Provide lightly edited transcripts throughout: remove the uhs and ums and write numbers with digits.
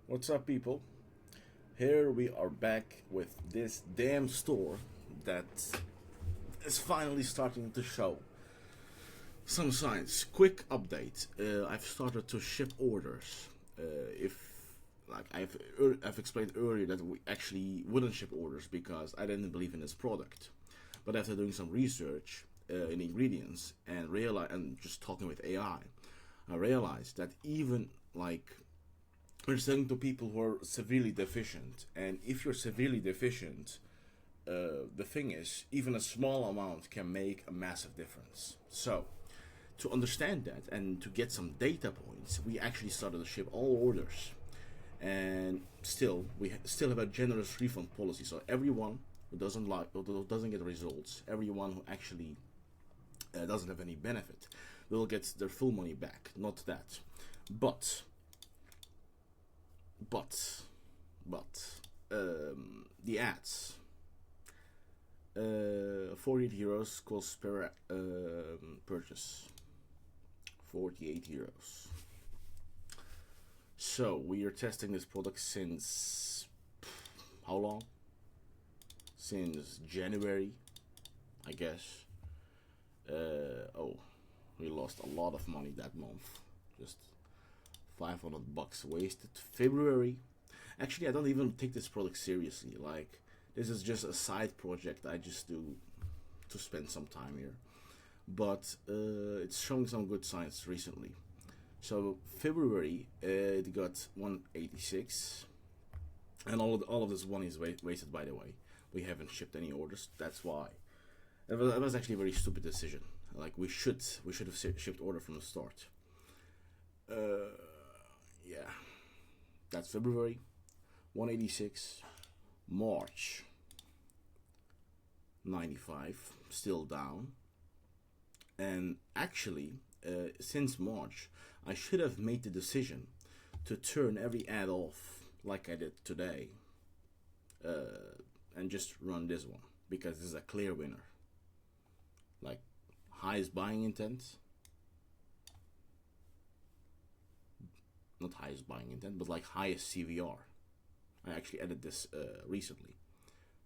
What's up, people? Here we are back with this damn store that is finally starting to show some signs. Quick update: I've started to ship orders. If like I've explained earlier that we actually wouldn't ship orders because I didn't believe in this product, but after doing some research in ingredients and just talking with AI, I realized that even we're selling to people who are severely deficient, and if you're severely deficient, the thing is, even a small amount can make a massive difference. So, to understand that and to get some data points, we actually started to ship all orders, and still still have a generous refund policy. So everyone who doesn't get results, everyone who actually doesn't have any benefit, will get their full money back. Not that, but but the ads, 48 euros cost per purchase, 48 euros. So we are testing this product since how long? Since January, I guess. Oh, we lost a lot of money that month. Just $500 wasted. February. Actually, I don't even take this product seriously. Like, this is just a side project I just do to spend some time here. But it's showing some good signs recently. So February, it got 186, and all of this money is wasted. By the way, we haven't shipped any orders. That's why. It was actually a very stupid decision. Like we should have shipped order from the start. Uh, yeah, that's February, 186. March, 95, still down. And actually, since March, I should have made the decision to turn every ad off like I did today, and just run this one because this is a clear winner. Like, highest buying intent, not highest buying intent, but like highest CVR. I actually added this recently.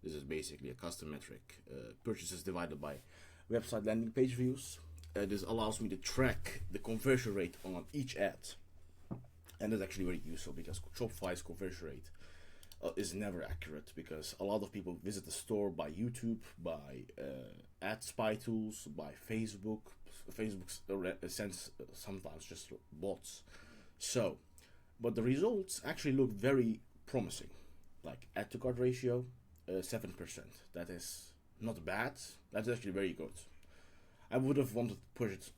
This is basically a custom metric. Purchases divided by website landing page views. This allows me to track the conversion rate on each ad. And that's actually very useful because Shopify's conversion rate is never accurate because a lot of people visit the store by YouTube, by ad spy tools, by Facebook. Facebook sends sometimes just bots. So, but the results actually look very promising. Like add to cart ratio, 7%. That is not bad. That's actually very good. I would have wanted to push it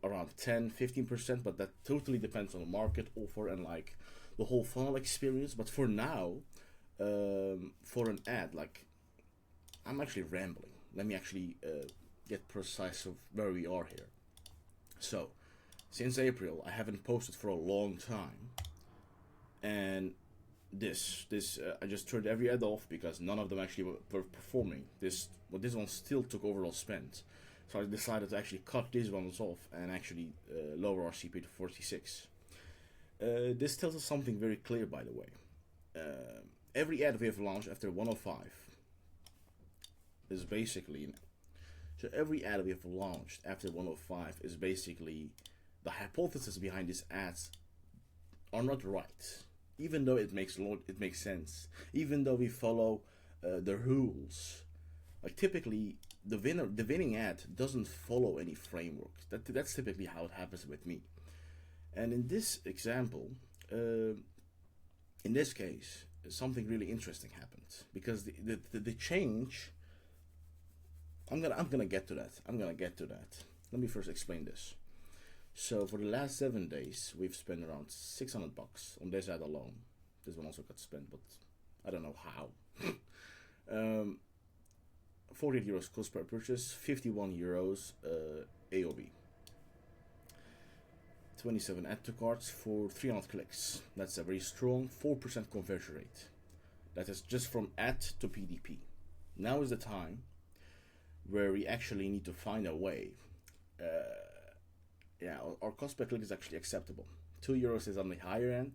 around 10-15%, but that totally depends on the market offer and like the whole funnel experience. But for now, for an ad, like, I'm actually rambling. Let me actually get precise of where we are here. So, since April, I haven't posted for a long time, and I just turned every ad off because none of them actually were performing. This one still took overall spend, so I decided to actually cut these ones off and actually lower our CP to 46. This tells us something very clear, by the way. Every ad we have launched after 105 is basically so every ad we have launched after 105 is basically the hypothesis behind these ads are not right, even though it makes sense, even though we follow the rules. Like, typically the winning ad doesn't follow any framework. That's typically how it happens with me. And in this example, in this case, something really interesting happened because the change. I'm gonna get to that. Let me first explain this. So for the last 7 days, we've spent around $600 on this ad alone. This one also got spent, but I don't know how. 48 euros cost per purchase, 51 euros AOV. 27 add to carts for 300 clicks. That's a very strong 4% conversion rate. That is just from ad to PDP. Now is the time where we actually need to find a way. Yeah, our cost per click is actually acceptable. €2 is on the higher end,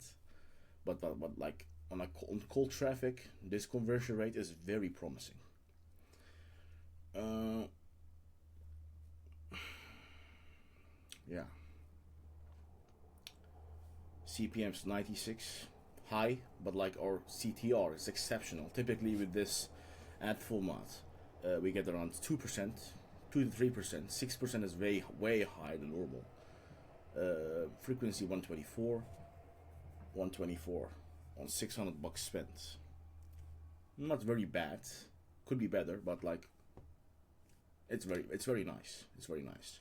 but like on cold traffic, this conversion rate is very promising. Uh, yeah. CPM's 96, high, but like our CTR is exceptional. Typically with this ad format, we get around 2%, 2 to 3%. 6% is way higher than normal. Frequency 124, 124 on $600 spent. Not very bad. Could be better, but like it's very nice. It's very nice.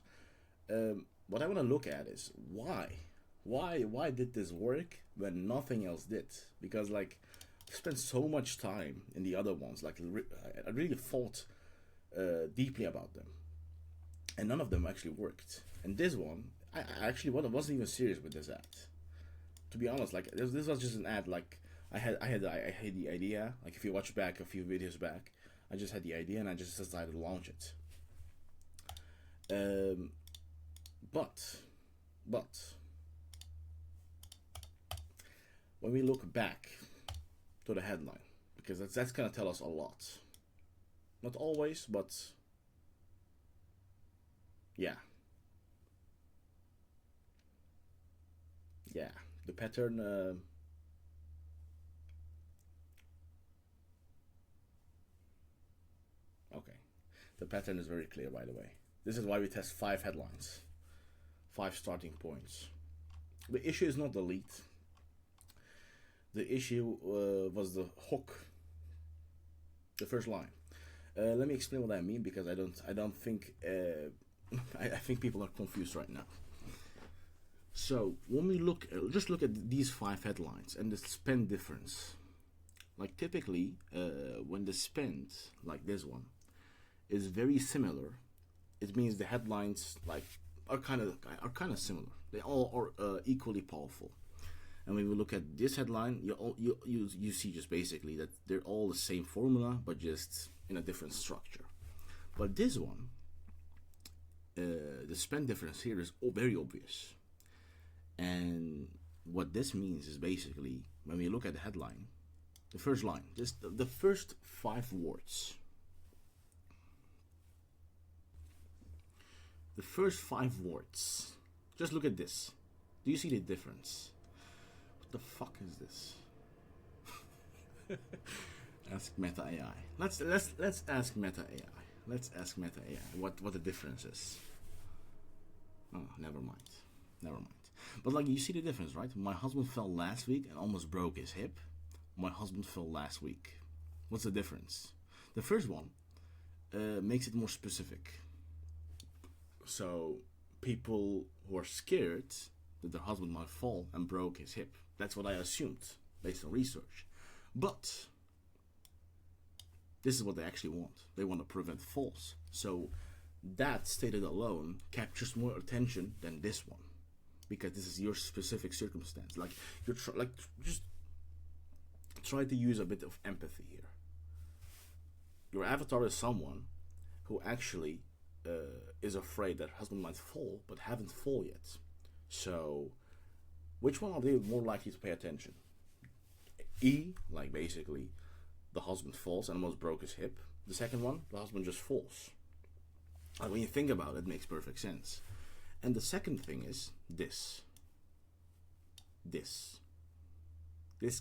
What I want to look at is why did this work when nothing else did? Because like I spent so much time in the other ones. Like I really thought deeply about them, and none of them actually worked. And this one, I actually wasn't even serious with this ad. To be honest, like this was just an ad. Like I had the idea. Like if you watch back a few videos back, I just had the idea and I just decided to launch it. But when we look back to the headline, because that's gonna tell us a lot. Not always, but yeah. Yeah, the pattern. Okay, the pattern is very clear, by the way. This is why we test 5 headlines, 5 starting points. The issue is not the lead. The issue was the hook, the first line. Let me explain what I mean, because I don't think I think people are confused right now. So when we just look at these 5 headlines and the spend difference. Like typically, when the spend, like this one, is very similar, it means the headlines like are kind of similar. They all are equally powerful. And when we look at this headline, you see just basically that they're all the same formula, but just in a different structure. But this one, the spend difference here is very obvious. And what this means is basically, when we look at the headline, the first line, just the first 5 words. The first 5 words. Just look at this. Do you see the difference? What the fuck is this? Ask Meta AI. Let's ask Meta AI. Let's ask Meta AI what the difference is. Oh, never mind. But like, you see the difference, right? My husband fell last week and almost broke his hip. My husband fell last week. What's the difference? The first one makes it more specific. So people who are scared that their husband might fall and broke his hip. That's what I assumed based on research. But this is what they actually want. They want to prevent falls. So that stated alone captures more attention than this one, because this is your specific circumstance. Like you're just try to use a bit of empathy here. Your avatar is someone who actually is afraid that her husband might fall, but haven't fall yet. So which one are they more likely to pay attention? E, like basically the husband falls and almost broke his hip. The second one, the husband just falls. And when you think about it, it makes perfect sense. And the second thing is this. This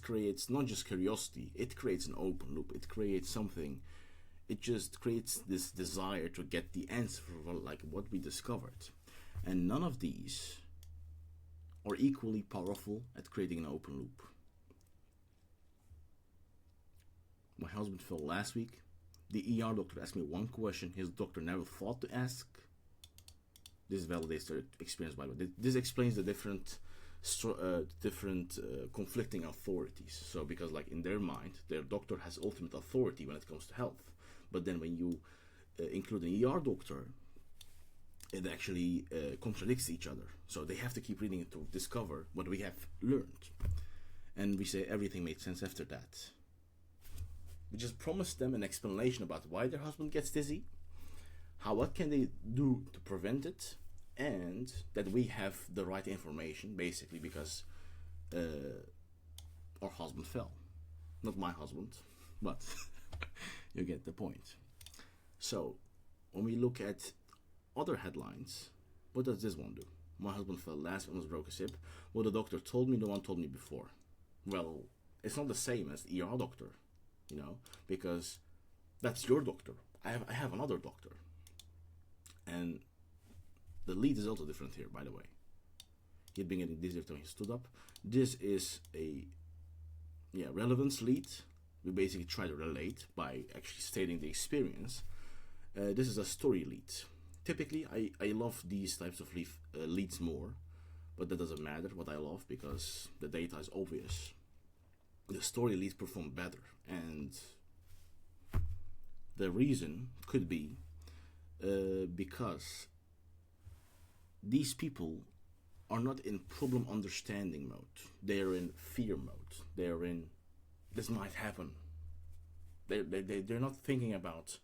creates not just curiosity, it creates an open loop. It creates something. It just creates this desire to get the answer for like what we discovered. And none of these are equally powerful at creating an open loop. My husband fell last week. The ER doctor asked me one question his doctor never thought to ask. This validates their experience, by the way. This explains the different conflicting authorities. So because like in their mind, their doctor has ultimate authority when it comes to health. But then when you include an ER doctor, it actually contradicts each other. So they have to keep reading it to discover what we have learned. And we say everything made sense after that. We just promised them an explanation about why their husband gets dizzy, what can they do to prevent it, and that we have the right information, basically, because our husband fell. Not my husband, but you get the point. So, when we look at other headlines, what does this one do? My husband fell last, almost broke his hip. Well, the doctor told me, no one told me before. Well, it's not the same as the ER doctor, because that's your doctor. I have another doctor. And the lead is also different here, by the way. He'd been getting dizzy every time he stood up. This is a relevance lead. We basically try to relate by actually stating the experience. This is a story lead. Typically, I love these types of leads more, but that doesn't matter what I love because the data is obvious. The story leads perform better, and the reason could be because these people are not in problem understanding mode. They are in fear mode. They are in, this might happen. They're not thinking about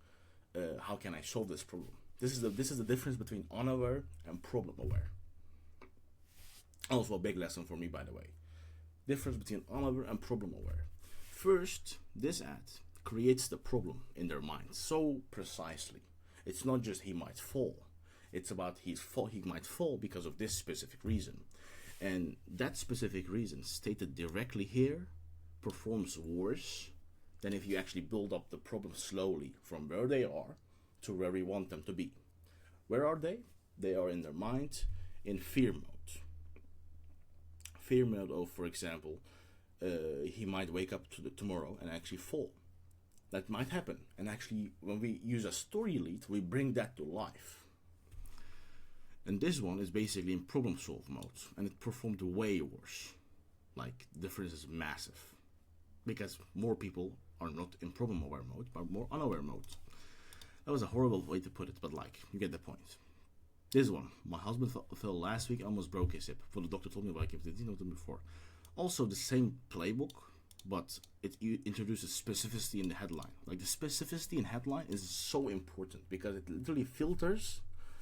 how can I solve this problem. This is the difference between unaware and problem aware. Also a big lesson for me, by the way. Difference between unaware and problem aware. First, this ad creates the problem in their mind so precisely. It's not just he might fall. It's about he might fall because of this specific reason. And that specific reason stated directly here performs worse than if you actually build up the problem slowly from where they are to where we want them to be. Where are they? They are in their mind in fear mode. Fear mode of, for example, he might wake up tomorrow and actually fall. That might happen. And actually, when we use a story lead, we bring that to life. And this one is basically in problem solve mode, and it performed way worse. Like, the difference is massive. Because more people are not in problem aware mode, but more unaware mode. That was a horrible way to put it, but you get the point. This one, my husband fell last week, almost broke his hip. Well, the doctor told me about it, didn't know them before. Also the same playbook, but it introduces specificity in the headline. Like, the specificity in headline is so important because it literally filters.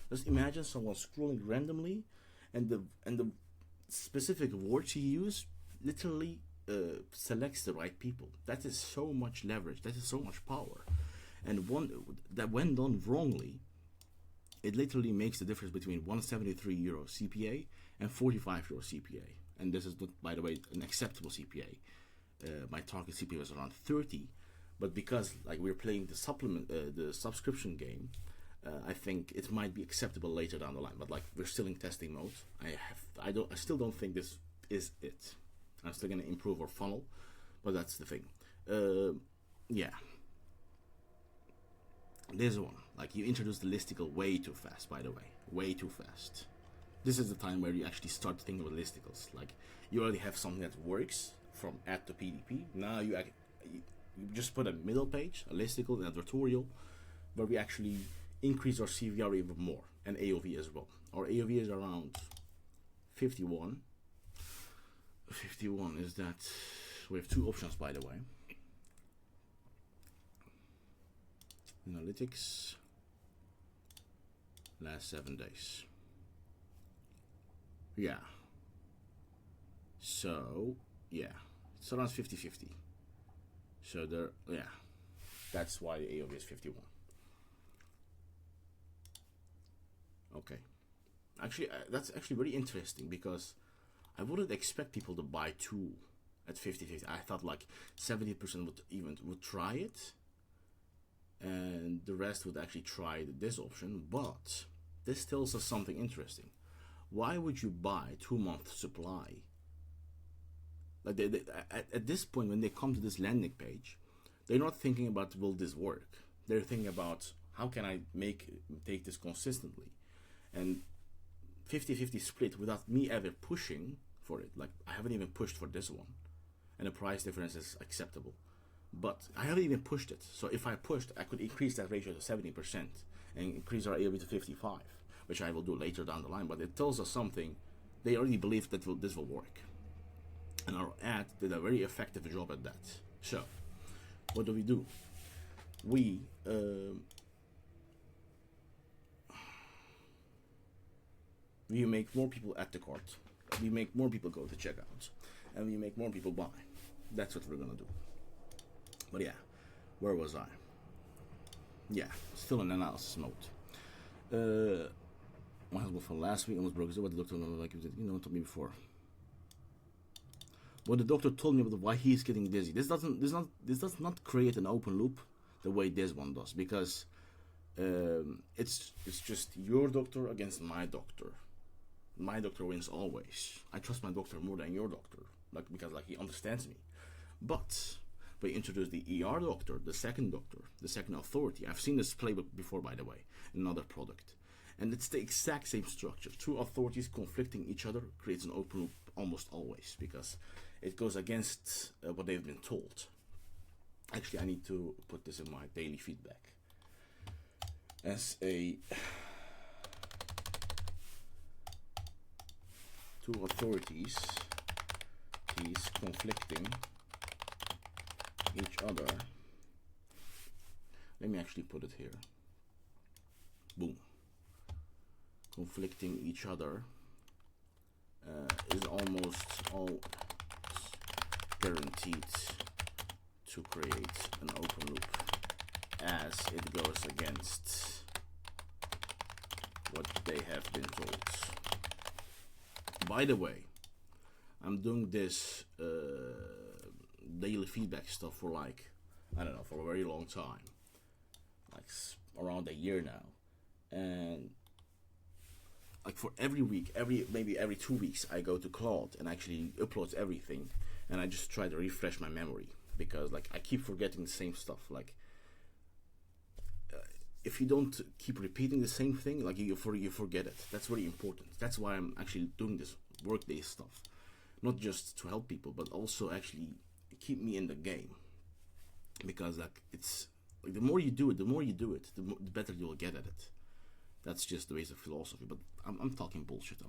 Just imagine someone scrolling randomly, and the specific words he used literally selects the right people. That is so much leverage. That is so much power. And that when done wrongly, it literally makes the difference between €173 CPA and €45 CPA. And this is not, by the way, an acceptable CPA. My target CPA was around 30, but because we're playing the subscription game, I think it might be acceptable later down the line. But we're still in testing mode. I still don't think this is it. I'm still gonna improve our funnel, but that's the thing. Yeah. This one, you introduced the listicle way too fast, by the way. Way too fast. This is the time where you actually start thinking about listicles. You already have something that works from ad to PDP. Now you just put a middle page, a listicle, an advertorial, where we actually increase our CVR even more, and AOV as well. Our AOV is around 51. 51 is that we have two options, by the way. Analytics, last 7 days. Yeah. So, yeah, it's around 50-50. So that's why the AOV is 51. Okay. Actually, that's actually very interesting because I wouldn't expect people to buy two at 50-50. I thought 70% would try it, and the rest would actually try this option. But this tells us something interesting. Why would you buy 2 month supply? At this point, when they come to this landing page, they're not thinking about will this work. They're thinking about how can I take this consistently, and 50-50 split without me ever pushing for it. I haven't even pushed for this one, and the price difference is acceptable. But I haven't even pushed it. So if I pushed, I could increase that ratio to 70% and increase our AOV to 55, which I will do later down the line. But it tells us something. They already believe that this will work. And our ad did a very effective job at that. So, what do? We make more people at the cart. We make more people go to checkout. And we make more people buy. That's what we're gonna do. But yeah, where was I? Yeah, still in analysis mode. My husband fell last week, almost broke his leg. What the doctor told me before. What the doctor told me about why he's getting dizzy. This does not create an open loop the way this one does, because it's just your doctor against my doctor. My doctor wins always. I trust my doctor more than your doctor, because he understands me. But we introduce the ER doctor, the second authority. I've seen this playbook before, by the way, in another product. And it's the exact same structure. Two authorities conflicting each other creates an open loop almost always, because it goes against what they've been told. Actually, I need to put this in my daily feedback. As a two authorities is conflicting each other. Let me actually put it here. Boom. Conflicting each other is almost all guaranteed to create an open loop, as it goes against what they have been told. By the way, I'm doing this daily feedback stuff for for a very long time, around a year now, and for every week, maybe every 2 weeks, I go to Claude and actually upload everything, and I just try to refresh my memory, because I keep forgetting the same stuff. If you don't keep repeating the same thing, you forget it. That's very important. That's why I'm actually doing this workday stuff, not just to help people, but also actually keep me in the game, because it's the more you do it, the better you'll get at it. That's just the basic philosophy. But I'm talking bullshit.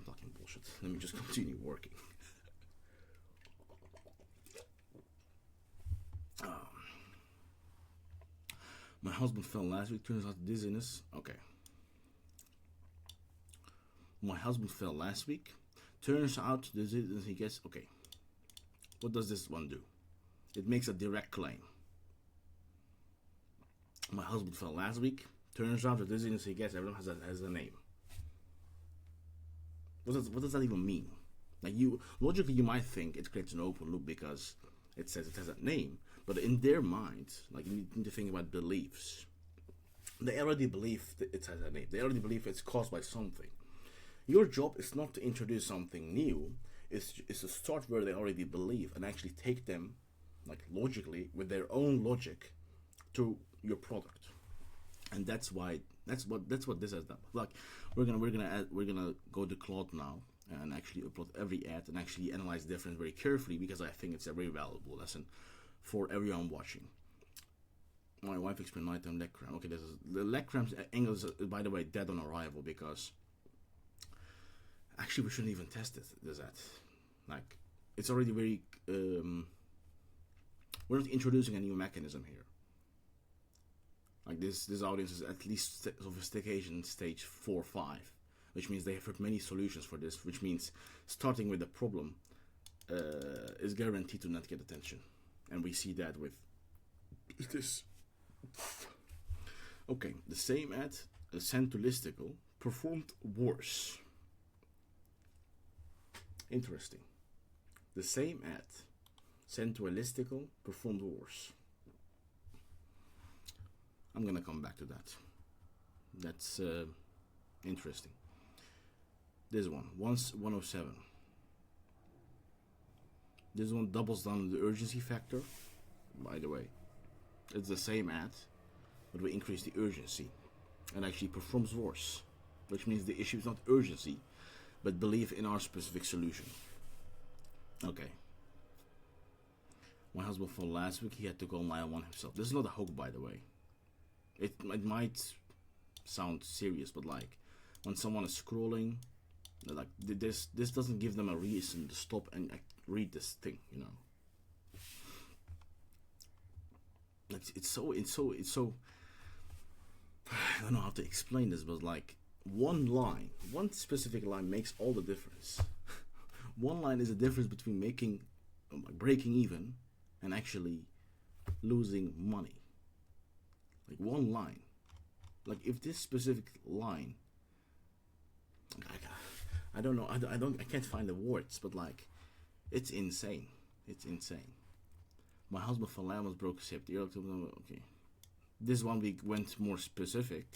Let me just continue working. My husband fell last week. Turns out dizziness. Okay. My husband fell last week. Turns out dizziness. He gets. Okay. What does this one do? It makes a direct claim. My husband fell last week. Turns out the dizziness he gets, everyone has a name. What does that even mean? Logically, you might think it creates an open loop because it says it has a name, but in their mind, you need to think about beliefs. They already believe that it has a name. They already believe it's caused by something. Your job is not to introduce something new. It's to start where they already believe and actually take them, logically, with their own logic, to your product. And that's what this has done. We're gonna go to Claude now and actually upload every ad and actually analyze the difference very carefully, because I think it's a very valuable lesson for everyone watching. My wife explained nighttime leg cramp. Okay, the leg cramps angle is, by the way, dead on arrival, because actually we shouldn't even test it. There's that. It's already very. We're not introducing a new mechanism here. This audience is at least sophistication stage 4 or 5, which means they have heard many solutions for this, which means starting with the problem is guaranteed to not get attention. And we see that with this. Okay, the same ad sent to listicle performed worse. Interesting. The same ad sent to a listicle performed worse. I'm gonna come back to that. That's interesting. This one, 107. This one doubles down on the urgency factor. By the way, it's the same ad, but we increase the urgency, and actually performs worse, which means the issue is not urgency, but belief in our specific solution. Okay. My husband fell last week. He had to call 911 himself. This is not a hoax, by the way. It might sound serious, but when someone is scrolling, this doesn't give them a reason to stop and read this thing, It's so. I don't know how to explain this, but one specific line makes all the difference. One line is the difference between breaking even and actually losing money. Like one line. Like if this specific line, I don't know, I can't find the words, but like, it's insane. It's insane. My husband fell down, broke his hip. Okay. This one we went more specific,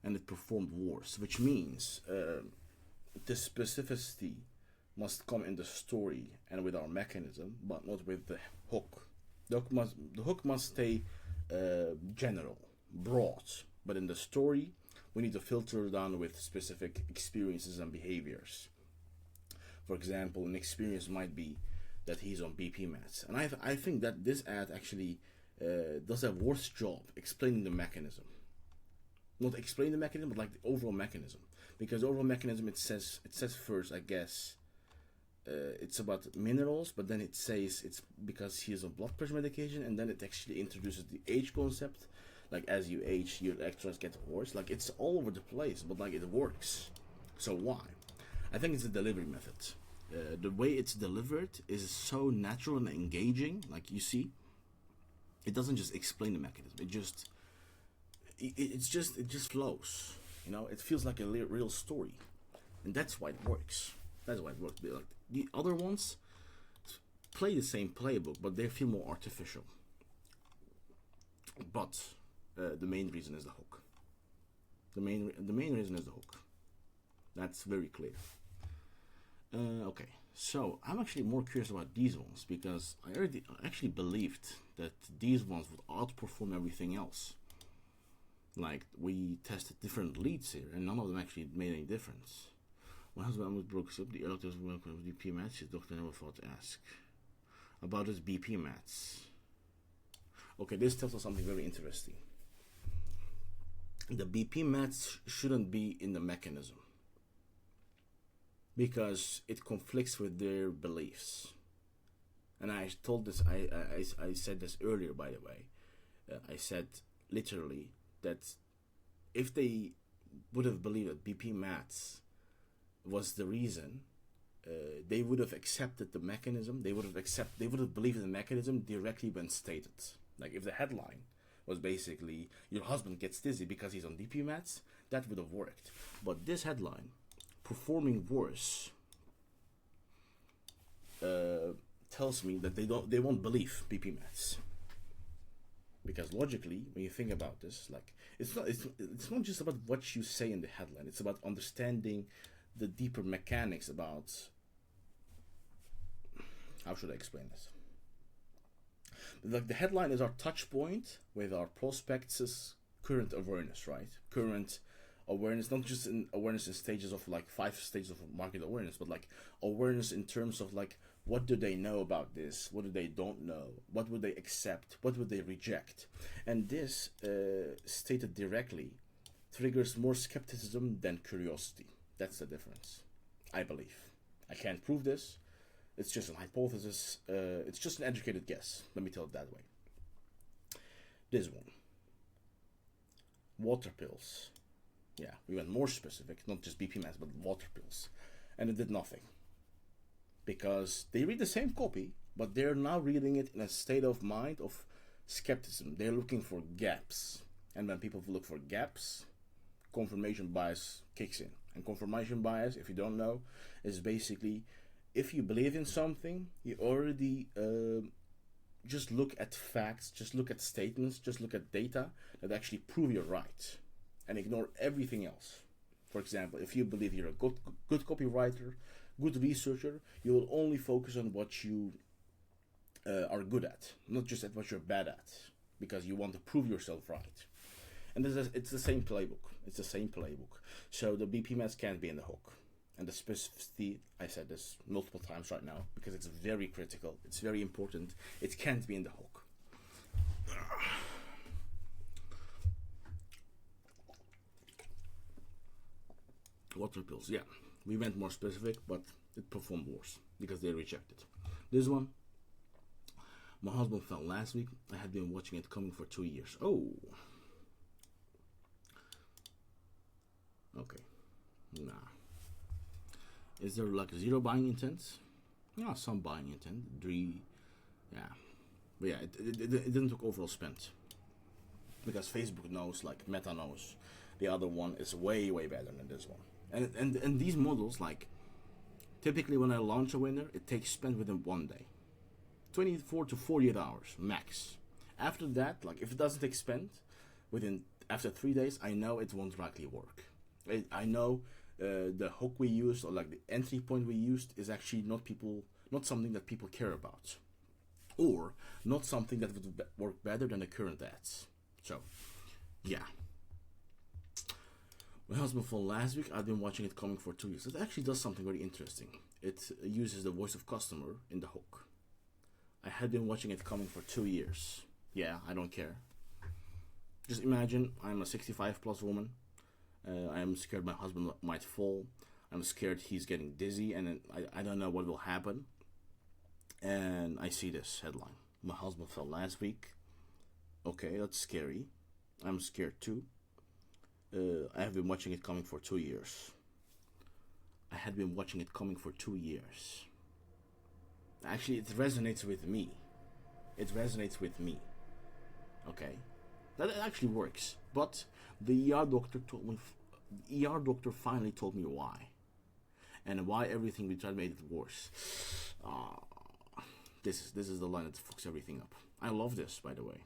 and it performed worse, which means the specificity must come in the story and with our mechanism, but not with the hook. The hook must stay general, broad, but in the story, we need to filter down with specific experiences and behaviors. For example, an experience might be that he's on BP meds, and I think that this ad actually does a worse job explaining the mechanism. Not explain the mechanism, but like the overall mechanism. Because the overall mechanism, it says first, I guess, it's about minerals, but then it says it's because he is on blood pressure medication, and then it actually introduces the age concept. Like as you age, your electrolytes get worse. Like it's all over the place, but like it works. So why? I think it's the delivery method. The way it's delivered is so natural and engaging. Like you see, it doesn't just explain the mechanism. It just flows. You know, it feels like a real story, and that's why it works. That's why it works. Like the other ones play the same playbook, but they feel more artificial. But the main reason is the hook. The main reason is the hook. That's very clear. Okay, so I'm actually more curious about these ones because I actually believed that these ones would outperform everything else. Like we tested different leads here, and none of them actually made any difference. My husband almost broke us up. The electors went with BP mats. His doctor never thought to ask about his BP mats. Okay, this tells us something very interesting. The BP mats shouldn't be in the mechanism because it conflicts with their beliefs. And I told this. I said this earlier, by the way. I said literally that if they would have believed that BP mats was the reason, they would have accepted the mechanism. They would have believed in the mechanism directly when stated. Like if the headline was basically your husband gets dizzy because he's on BP mats, that would have worked. But this headline, performing worse, tells me that they won't believe BP mats. Because logically, when you think about this, like it's not just about what you say in the headline. It's about understanding the deeper mechanics about, how should I explain this? Like the headline is our touch point with our prospects' current awareness, right? Current awareness, not just in awareness in stages of like 5 stages of market awareness, but like awareness in terms of like what do they know about this? What do they don't know? What would they accept? What would they reject? And this, stated directly, triggers more skepticism than curiosity. That's the difference, I believe. I can't prove this. It's just an hypothesis. It's just an educated guess. Let me tell it that way. This one. Water pills. Yeah, we went more specific, not just BP meds, but water pills. And it did nothing. Because they read the same copy, but they're now reading it in a state of mind of skepticism. They're looking for gaps. And when people look for gaps, confirmation bias kicks in. And confirmation bias, if you don't know, is basically if you believe in something, you already just look at facts, just look at statements, just look at data that actually prove you're right and ignore everything else. For example, if you believe you're a good copywriter, good researcher, you will only focus on what you are good at, not just at what you're bad at, because you want to prove yourself right. And it's the same playbook. It's the same playbook. So the BP meds can't be in the hook. And the specificity, I said this multiple times right now, because it's very critical. It's very important. It can't be in the hook. Water pills, yeah. We went more specific, but it performed worse because they rejected. This one, my husband fell last week. I had been watching it coming for 2 years. Oh. Okay. Nah. Is there like zero buying intent? Yeah, some buying intent. Yeah. But yeah, it didn't look overall spent. Because Facebook knows, like Meta knows, the other one is way, way better than this one. And these models, like, typically when I launch a winner, it takes spent within 1 day. 24 to 48 hours, max. After that, like, if it doesn't take spent, after 3 days, I know it won't likely work. I know the hook we used, or like the entry point we used, is actually not something that people care about, or not something that would work better than the current ads. So, yeah. My husband fell last week. I've been watching it coming for 2 years. It actually does something very interesting. It uses the voice of customer in the hook. I had been watching it coming for 2 years. Yeah, I don't care. Just imagine I'm a 65 plus woman. I am scared my husband might fall. I'm scared he's getting dizzy, and I don't know what will happen. And I see this headline. My husband fell last week. Okay, that's scary. I'm scared too. I have been watching it coming for 2 years. I had been watching it coming for 2 years. Actually, it resonates with me. It resonates with me. Okay? That actually works. But the ER doctor finally told me why. And why everything we tried made it worse. This is the line that fucks everything up. I love this, by the way.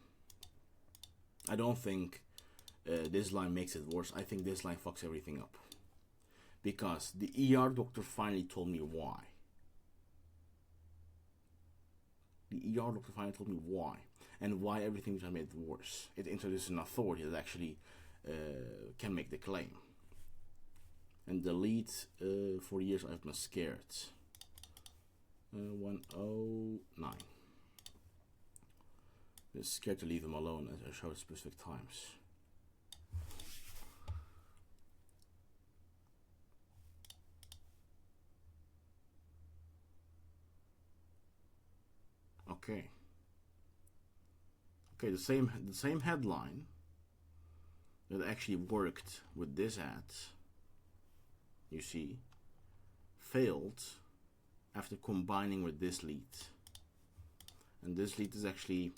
I don't think this line makes it worse. I think this line fucks everything up. Because the ER doctor finally told me why. The ER doctor finally told me why. And why everything which I made it worse. It introduces an authority that actually can make the claim. And delete for years I've been scared. 109. I'm scared to leave him alone as I show at specific times. Okay. Okay, the same headline that actually worked with this ad, you see, failed after combining with this lead. And this lead is actually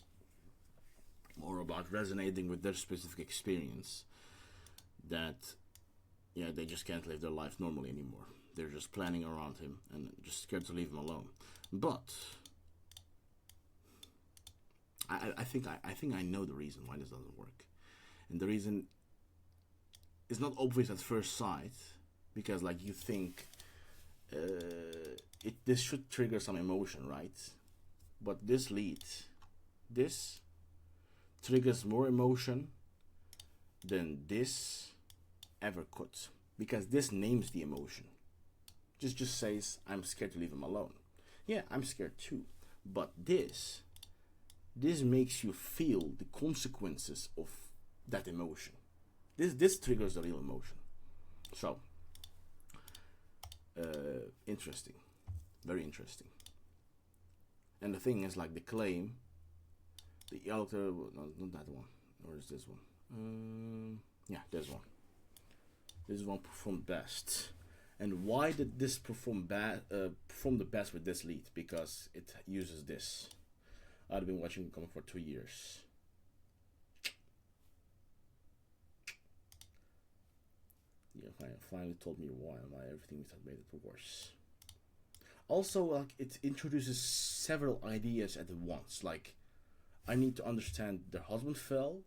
more about resonating with their specific experience, that they just can't live their life normally anymore. They're just planning around him and just scared to leave him alone. But I think I know the reason why this doesn't work. And the reason is not obvious at first sight, because like you think this should trigger some emotion, right? But this lead, this triggers more emotion than this ever could, because this names the emotion. Just says, I'm scared to leave him alone. Yeah, I'm scared too. But this makes you feel the consequences of that emotion. This triggers the real emotion. So, interesting. Very interesting. And the thing is, like, the claim, the author, no, not that one. Or is this one? Yeah, this one. This one performed best. And why did this perform the best with this lead? Because it uses this. I've been watching it coming for 2 years. Yeah, finally told me why everything had made it worse. Also, like, it introduces several ideas at once. Like, I need to understand their husband fell.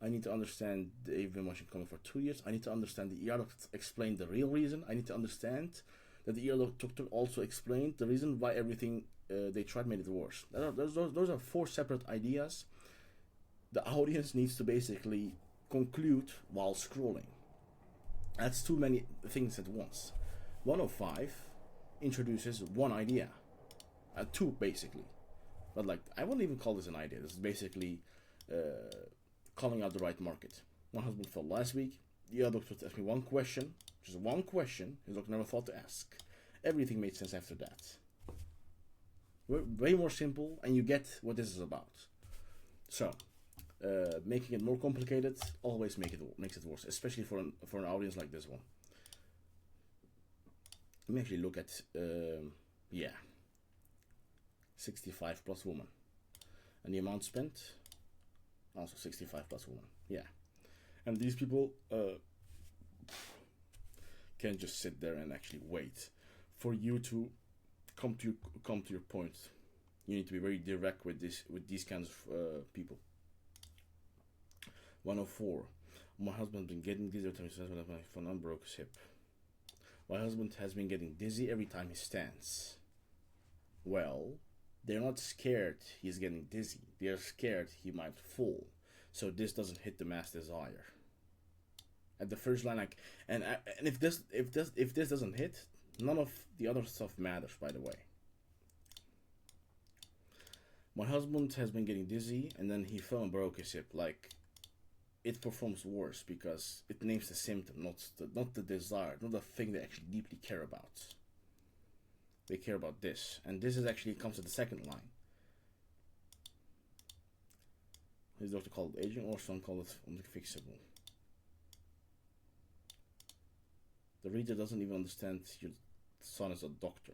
I need to understand they've been watching coming for 2 years. I need to understand the ER doctor explained the real reason. I need to understand that the ER doctor also explained the reason why everything they tried made it worse. Those are 4 separate ideas. The audience needs to basically conclude while scrolling. That's too many things at once. 105 introduces one idea. 2 basically. But like, I wouldn't even call this an idea. This is basically calling out the right market. My husband fell last week. The other doctor asked me one question. Just one question his doctor never thought to ask. Everything made sense after that. Way more simple, and you get what this is about. So, making it more complicated always makes it worse, especially for an audience like this one. Let me actually look at 65 plus woman. And the amount spent, also 65 plus 1. Yeah. And these people can't just sit there and actually wait for you to come to your point. You need to be very direct with these kinds of people. 104. My husband has been getting dizzy every time he stands when my phone broke his hip. My husband has been getting dizzy every time he stands. Well, they're not scared he's getting dizzy. They're scared he might fall. So this doesn't hit the mass desire. At the first line, like, and if this doesn't hit, none of the other stuff matters. By the way, my husband has been getting dizzy, and then he fell and broke his hip. Like, it performs worse because it names the symptom, not the desire, not the thing they actually deeply care about. They care about this, and this is actually comes to the second line. His doctor called it aging, or some call it unfixable. The reader doesn't even understand your son is a doctor.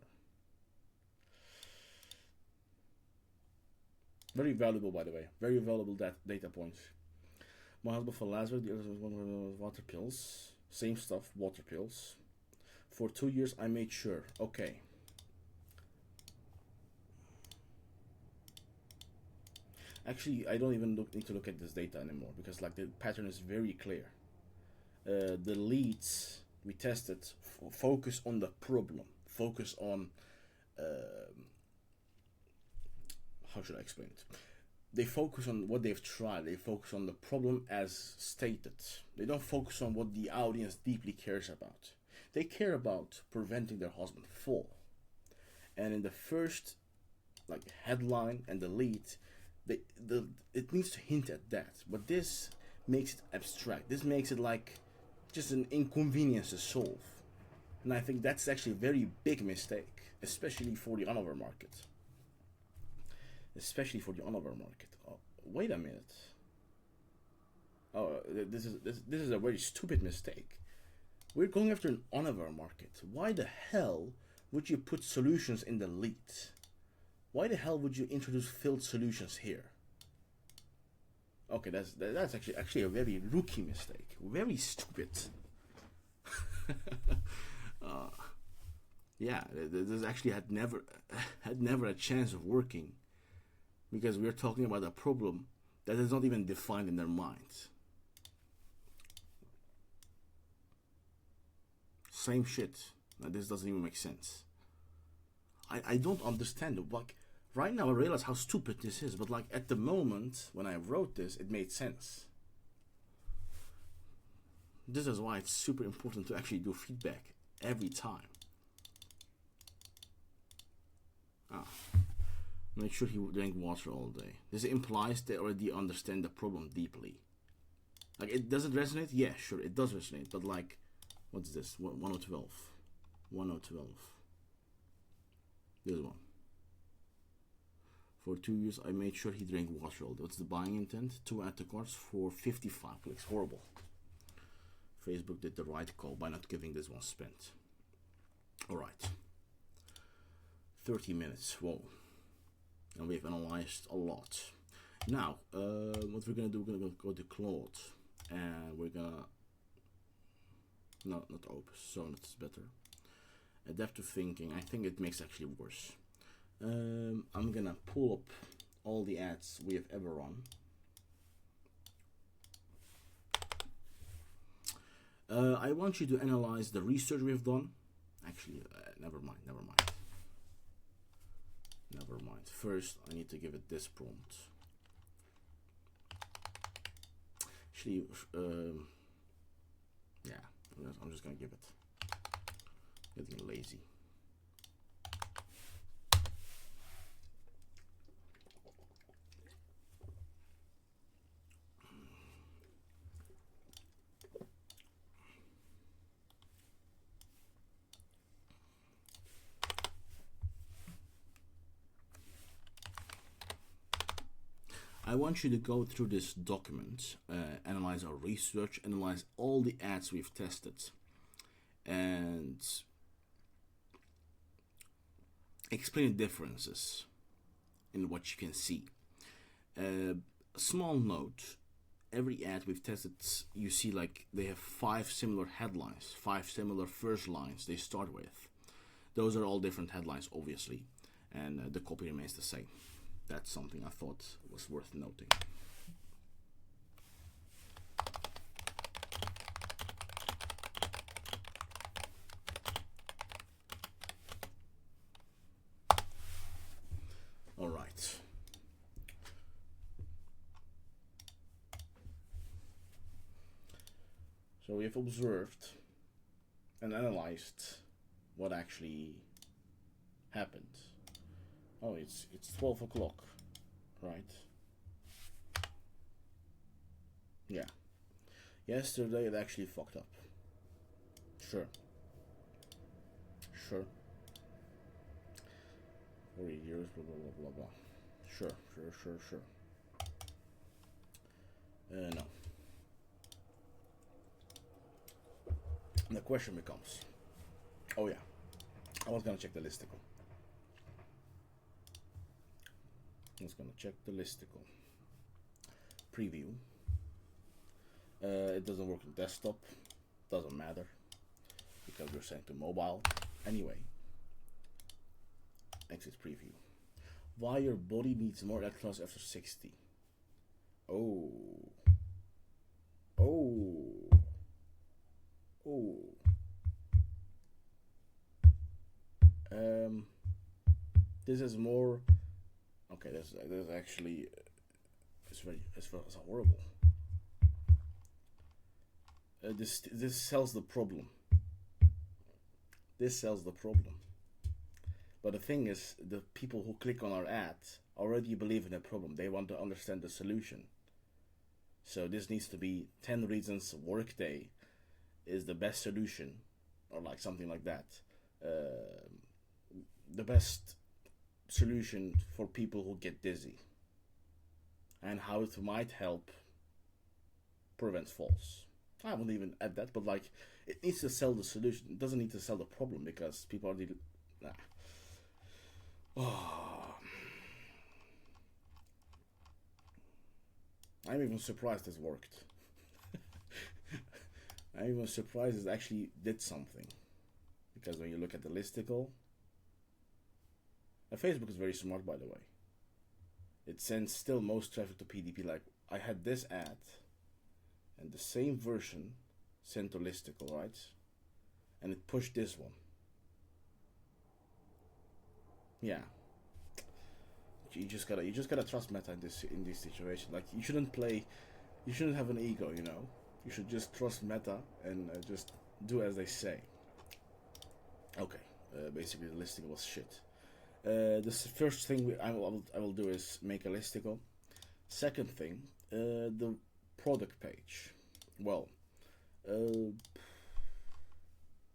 Very valuable, by the way. Very valuable data points. My husband for last week, the other was water pills. Same stuff, water pills. For 2 years, I made sure. Okay. Actually, I don't even need to look at this data anymore because like the pattern is very clear. The leads we tested focus on the problem. Focus on how should I explain it? They focus on what they've tried. They focus on the problem as stated. They don't focus on what the audience deeply cares about. They care about preventing their husband fall. And in the first like headline and the lead, it needs to hint at that. But this makes it abstract. This makes it like just an inconvenience to solve. And I think that's actually a very big mistake, especially for the Hanover market. Oh, wait a minute. Oh, this is a very stupid mistake. We're going after an Hanover market. Why the hell would you put solutions in the lead? Why the hell would you introduce filled solutions here? Okay, that's actually a very rookie mistake. Very stupid. Yeah, this actually had never a chance of working because we're talking about a problem that is not even defined in their minds. Same shit. Now, this doesn't even make sense. I don't understand it. Like, right now I realize how stupid this is, but like at the moment when I wrote this, it made sense. This is why it's super important to actually do feedback every time. Make sure he drank water all day. This implies they already understand the problem deeply. Like, does it resonate? Yeah, sure, it does resonate. But like, what's this? 1012. 1012. This one. For 2 years, I made sure he drank water all day. What's the buying intent? 2 add to carts for 55 clicks. Horrible. Facebook did the right call by not giving this one spent. Alright. 30 minutes. Whoa. And we've analyzed a lot. Now, what we're gonna do, we're gonna go to Claude. And we're gonna... No, not Opus. Sonnet is better. Adaptive thinking. I think it makes actually worse. I'm gonna pull up all the ads we have ever run. I want you to analyze the research we've done. Actually, never mind. First, I need to give it this prompt. Actually, yeah, I'm just gonna give it. Getting lazy. I want you to go through this document, analyze our research, analyze all the ads we've tested, and explain the differences in what you can see. Small note, every ad we've tested, you see like they have 5 similar headlines, 5 similar first lines they start with. Those are all different headlines, obviously, and the copy remains the same. That's something I thought was worth noting. All right. So we have observed and analyzed what actually happened. Oh, it's 12 o'clock, right? Yeah. Yesterday it actually fucked up. Sure. 40 years, blah blah blah blah blah. Sure. No. The question becomes, oh yeah, I was gonna check the listicle. Preview. It doesn't work on desktop. Doesn't matter because we're sent to mobile. Anyway, exit preview. Why your body needs more electrons after 60? Oh. This is more. Okay, this actually it's horrible. This sells the problem. But the thing is, the people who click on our ad already believe in the problem. They want to understand the solution. So this needs to be 10 reasons Workday is the best solution, or like something like that. The best solution for people who get dizzy, and how it might help prevent falls. I won't even add that, but like it needs to sell the solution. It doesn't need to sell the problem because people are I'm even surprised this worked. I'm even surprised it actually did something, because when you look at the listicle, Facebook is very smart, by the way. It sends still most traffic to PDP. Like I had this ad and the same version sent to listicle, right? And it pushed this one. Yeah. You just gotta trust Meta in this situation. Like you shouldn't have an ego, you know. You should just trust Meta and just do as they say. Okay, basically the listicle was shit. The first thing I will do is make a listicle. Second thing, the product page. Well,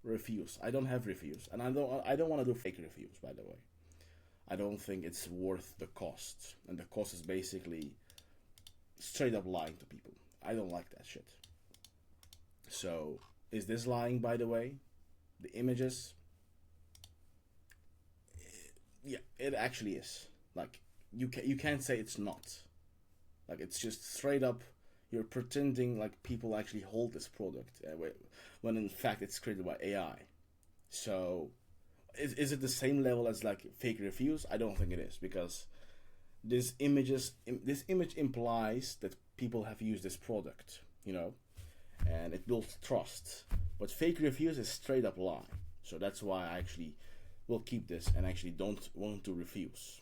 reviews. I don't have reviews, and I don't want to do fake reviews. By the way, I don't think it's worth the cost, and the cost is basically straight up lying to people. I don't like that shit. So, is this lying? By the way, the images. Yeah, it actually is. Like you can't say it's not. Like it's just straight up. You're pretending like people actually hold this product when in fact it's created by AI. So, is it the same level as like fake reviews? I don't think it is, because this image implies that people have used this product, you know, and it builds trust. But fake reviews is straight up lie. So that's why I actually will keep this and actually don't want to reviews.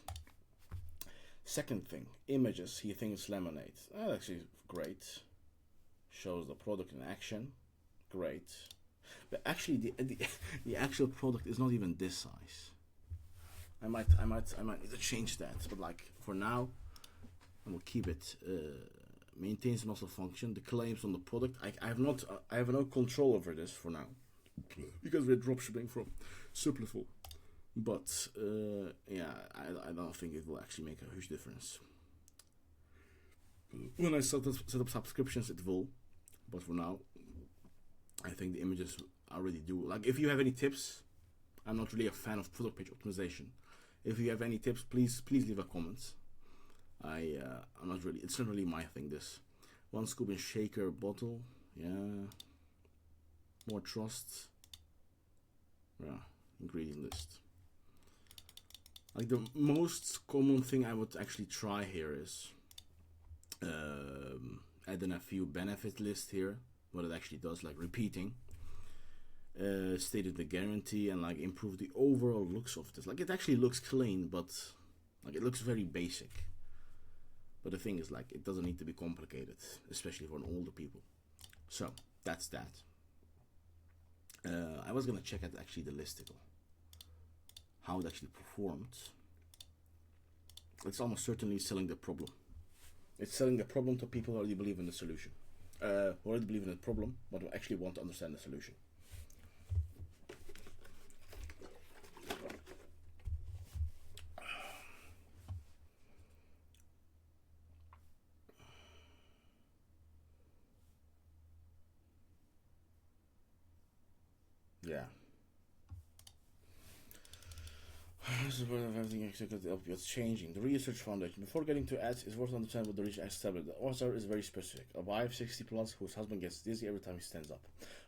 Second thing, images. He thinks lemonade. That's actually great. Shows the product in action. Great. But actually, the actual product is not even this size. I might need to change that. But like for now, I will keep it. Maintains muscle function. The claims on the product. I have no control over this for now, because we're dropshipping from Suppleful. But yeah, I don't think it will actually make a huge difference. When I set up subscriptions, it will. But for now, I think the images already do. Like, if you have any tips, I'm not really a fan of product page optimization. If you have any tips, please leave a comment. I'm not really. It's not really my thing. This 1 scoop in shaker bottle. Yeah. More trust. Yeah. Ingredient list. Like the most common thing I would actually try here is add in a few benefit list here. What it actually does, like repeating. Stated the guarantee and like improve the overall looks of this. Like it actually looks clean, but like it looks very basic. But the thing is, like, it doesn't need to be complicated, especially for an older people. So that's that. I was gonna check out actually the listicle, how it actually performed. It's almost certainly selling the problem. It's selling the problem to people who already believe in the solution, who already believe in the problem, but who actually want to understand the solution. Yeah. This is where everything is changing. The research foundation. Before getting to ads, it's worth understanding what the research established. The author is very specific. A wife, 60 plus, whose husband gets dizzy every time he stands up,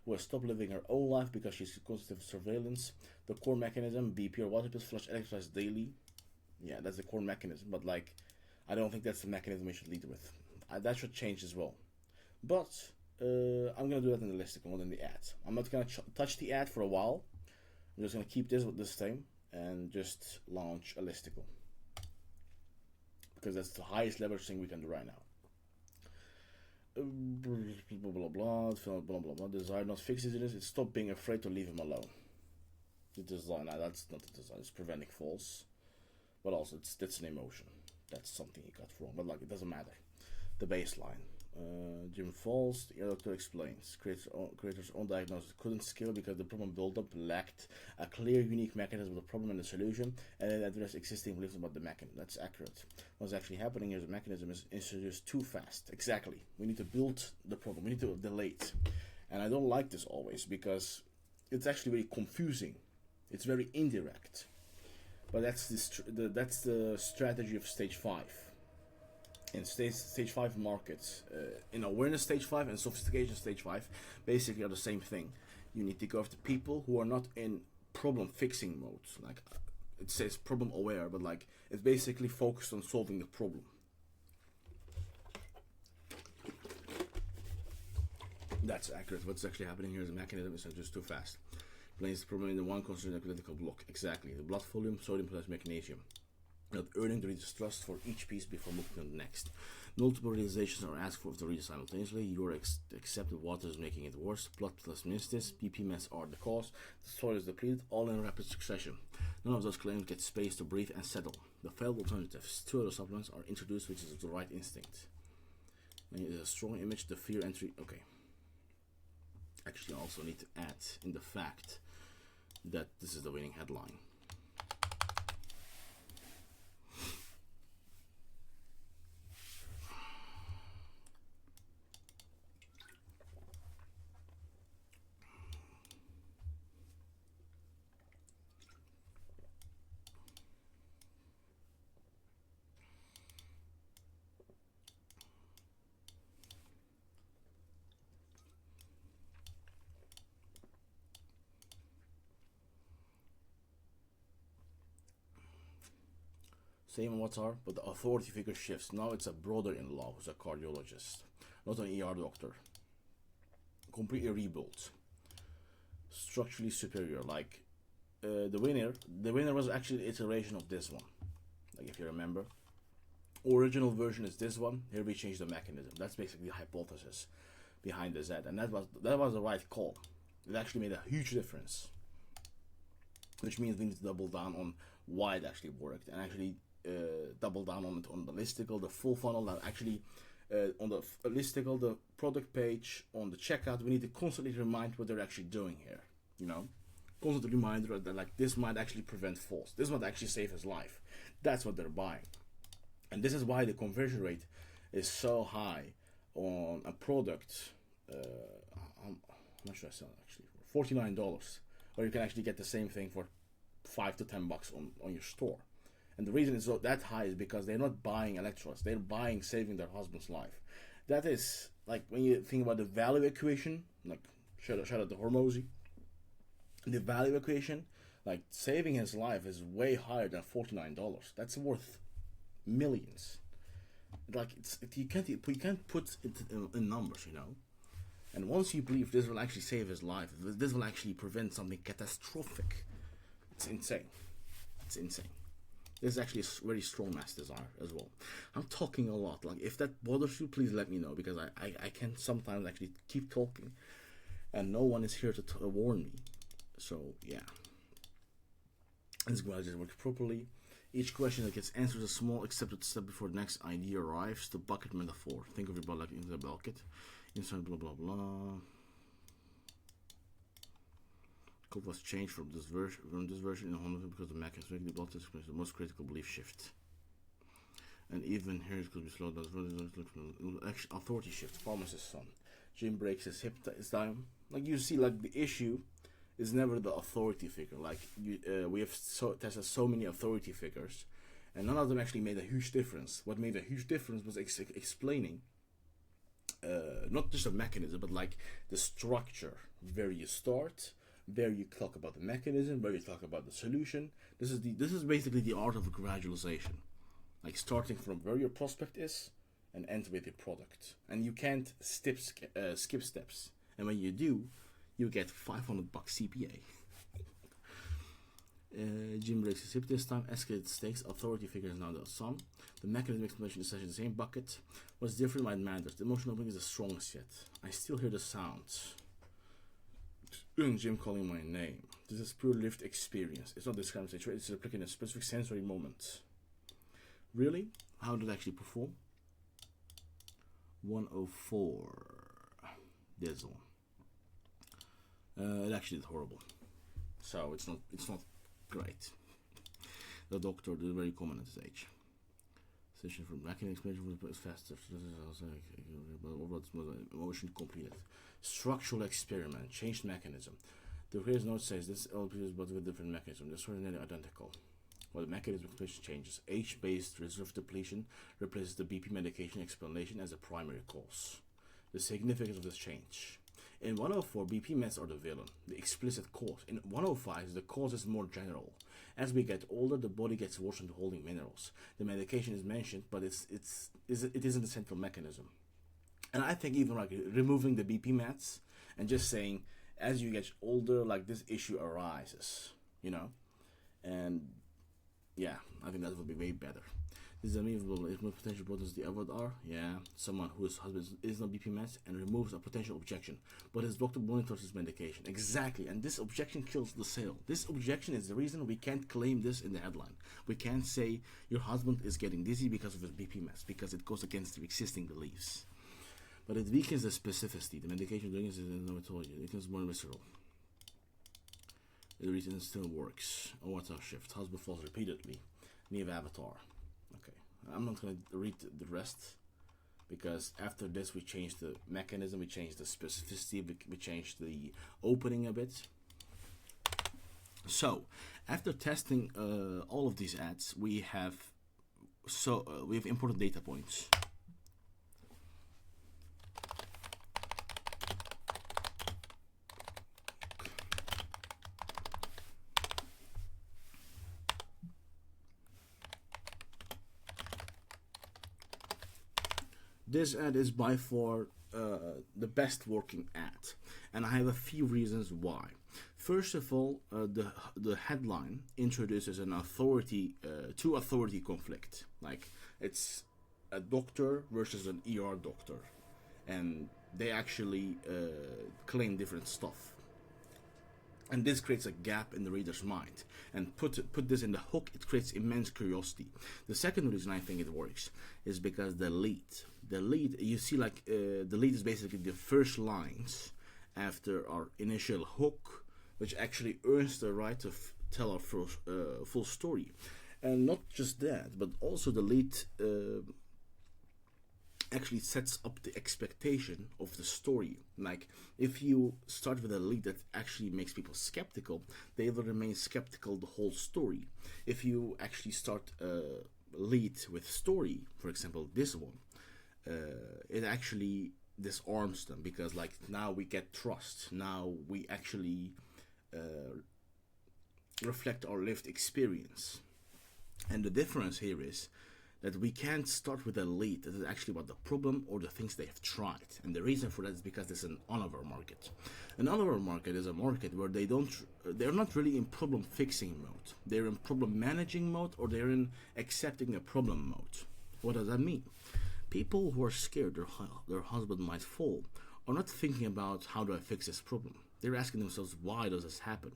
who has stopped living her own life because she's constant surveillance. The core mechanism: be pure water pills, flush, exercise daily. Yeah, that's the core mechanism. But like, I don't think that's the mechanism we should lead with. That should change as well. But I'm gonna do that in the listicle, not in the ad. I'm not gonna touch the ad for a while. I'm just gonna keep this with this thing and just launch a listicle, because that's the highest leverage thing we can do right now. Blah blah blah blah blah blah. Desire not fix it. It's stop being afraid to leave him alone. The design, that's not the design. It's preventing falls, but also that's an emotion. That's something he got wrong. But like, it doesn't matter. The baseline. Jim Falls, the doctor explains, creator's own diagnosis couldn't scale because the problem buildup lacked a clear, unique mechanism of the problem and the solution, and then address existing beliefs about the mechanism. That's accurate. What's actually happening is the mechanism is introduced too fast. Exactly. We need to build the problem. We need to delay it. And I don't like this always, because it's actually very confusing. It's very indirect. But that's the strategy of stage 5. In stage 5 markets, in awareness stage 5 and sophistication stage 5, basically are the same thing. You need to go after people who are not in problem fixing mode. Like, it says problem aware, but like, it's basically focused on solving the problem. That's accurate. What's actually happening here is the mechanism is just too fast. Plays the problem in the one constraint critical block. Exactly. The blood volume, sodium plus magnesium. Not earning the reader's trust for each piece before moving on to the next. Multiple realizations are asked for the reader simultaneously. Your accepted water is making it worse. Blood plus mistis, PPMS are the cause. The soil is depleted, all in rapid succession. None of those claims get space to breathe and settle. The failed alternatives. 2 other supplements are introduced, which is the right instinct. And it is a strong image, the fear entry. Okay. Actually, I also need to add in the fact that this is the winning headline. Same what's are, but the authority figure shifts. Now it's a brother-in-law who's a cardiologist, not an ER doctor. Completely rebuilt. Structurally superior. Like, the winner was actually an iteration of this one. Like, if you remember. Original version is this one. Here we change the mechanism. That's basically the hypothesis behind the Z. And that was the right call. It actually made a huge difference. Which means we need to double down on why it actually worked, and actually double down on it on the listicle, the full funnel. That actually on the listicle, the product page, on the checkout, we need to constantly remind what they're actually doing here. You know, constant reminder that like this might actually prevent falls. This might actually save his life. That's what they're buying, and this is why the conversion rate is so high on a product. How much should I sell actually? $49, or you can actually get the same thing for $5 to $10 on your store. And the reason it's that high is because they're not buying electrolytes, they're buying saving their husband's life. That is like when you think about the value equation, like shout out to Hormozy. The value equation, like saving his life is way higher than $49. That's worth millions. Like you can't put it in numbers, you know. And once you believe this will actually save his life, this will actually prevent something catastrophic, it's insane. It's insane. This is actually a very strong mass desire as well. I'm talking a lot. Like if that bothers you, please let me know, because I can sometimes actually keep talking, and no one is here to warn me. So yeah, this gradualization works properly. Each question that gets answered is a small accepted step before the next idea arrives. The bucket metaphor. Think of your butt like into the bucket. Inside blah blah blah. Code was changed from this version in Honda because the Mac is making the blood test is the most critical belief shift. And even here it could be slowed down. Actually, authority shift. Pharmacist's son. Jim breaks his hip this time. Like you see, like the issue is never the authority figure. Like we have tested so many authority figures, and none of them actually made a huge difference. What made a huge difference was explaining not just a mechanism, but like the structure, where you start, where you talk about the mechanism, where you talk about the solution. This is basically the art of gradualization, like starting from where your prospect is and end with your product. And you can't skip steps. And when you do, you get $500 CPA. Jim breaks his hip this time. Escalated stakes. Authority figures now the sum. The mechanism explanation is essentially the same bucket. What's different might matter. The emotional opening is the strongest yet. I still hear the sounds. Jim calling my name. This is pure lived experience. It's not describing situation. It's replicating a specific sensory moment. Really? How did it actually perform? 104. This one. It actually did horrible. So it's not great. The doctor is very common at this age. Session from mechanism explanation is faster. Emotion completed. Structural experiment. Changed mechanism. The creator's note says this LP but with different mechanism. They're sort of nearly identical. Well, the mechanism of explanation changes. H-based reserve depletion replaces the BP medication explanation as a primary cause. The significance of this change. In 104, BP meds are the villain, the explicit cause. In 105, the cause is more general. As we get older, the body gets worse into holding minerals. The medication is mentioned, but it isn't the central mechanism. And I think even like removing the BP meds and just saying, as you get older, like this issue arises, you know? And yeah, I think that would be way better. This is unbelievable. If my potential broadens the avatar, yeah, someone whose husband is on BP meds and removes a potential objection, but his doctor monitors his medication. Exactly, and this objection kills the sale. This objection is the reason we can't claim this in the headline. We can't say your husband is getting dizzy because of his BP meds, because it goes against the existing beliefs. But it weakens the specificity. The medication doing is dermatology. It becomes more visceral. The reason it still works. Avatar shift. Husband falls repeatedly. Need avatar. Okay, I'm not going to read the rest, because after this we changed the mechanism, we changed the specificity, we changed the opening a bit. So after testing all of these ads, we have important data points. This ad is by far the best working ad, and I have a few reasons why. First of all, the headline introduces an authority conflict. Like it's a doctor versus an ER doctor, and they actually claim different stuff. And this creates a gap in the reader's mind. And put this in the hook, it creates immense curiosity. The second reason I think it works is because the lead, you see, like the lead is basically the first lines after our initial hook, which actually earns the right to tell our full story. And not just that, but also the lead actually sets up the expectation of the story. Like, if you start with a lead that actually makes people skeptical, they will remain skeptical the whole story. If you actually start a lead with story, for example this one, it actually disarms them, because like now we get trust, now we actually reflect our lived experience. And the difference here is that we can't start with a lead that is actually about the problem or the things they have tried. And the reason for that is because it's an on-over market. An on-over market is a market where they're not really in problem fixing mode. They're in problem managing mode, or they're in accepting a problem mode. What does that mean? People who are scared their husband might fall are not thinking about how do I fix this problem. They're asking themselves, why does this happen?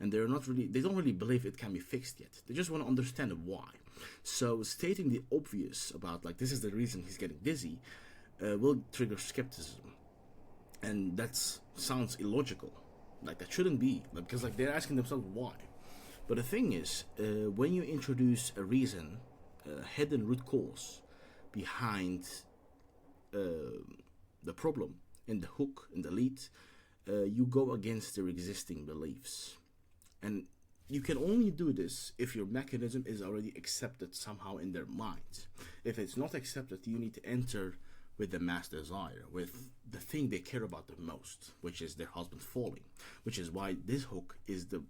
And they don't really believe it can be fixed yet. They just want to understand why. So stating the obvious about like this is the reason he's getting dizzy will trigger skepticism, and that sounds illogical. Like that shouldn't be, because like they're asking themselves why. But the thing is, when you introduce a reason, hidden root cause behind the problem in the hook, in the lead, you go against their existing beliefs. And you can only do this if your mechanism is already accepted somehow in their mind. If it's not accepted, you need to enter with the mass desire, with the thing they care about the most, which is their husband falling. Which is why this hook is the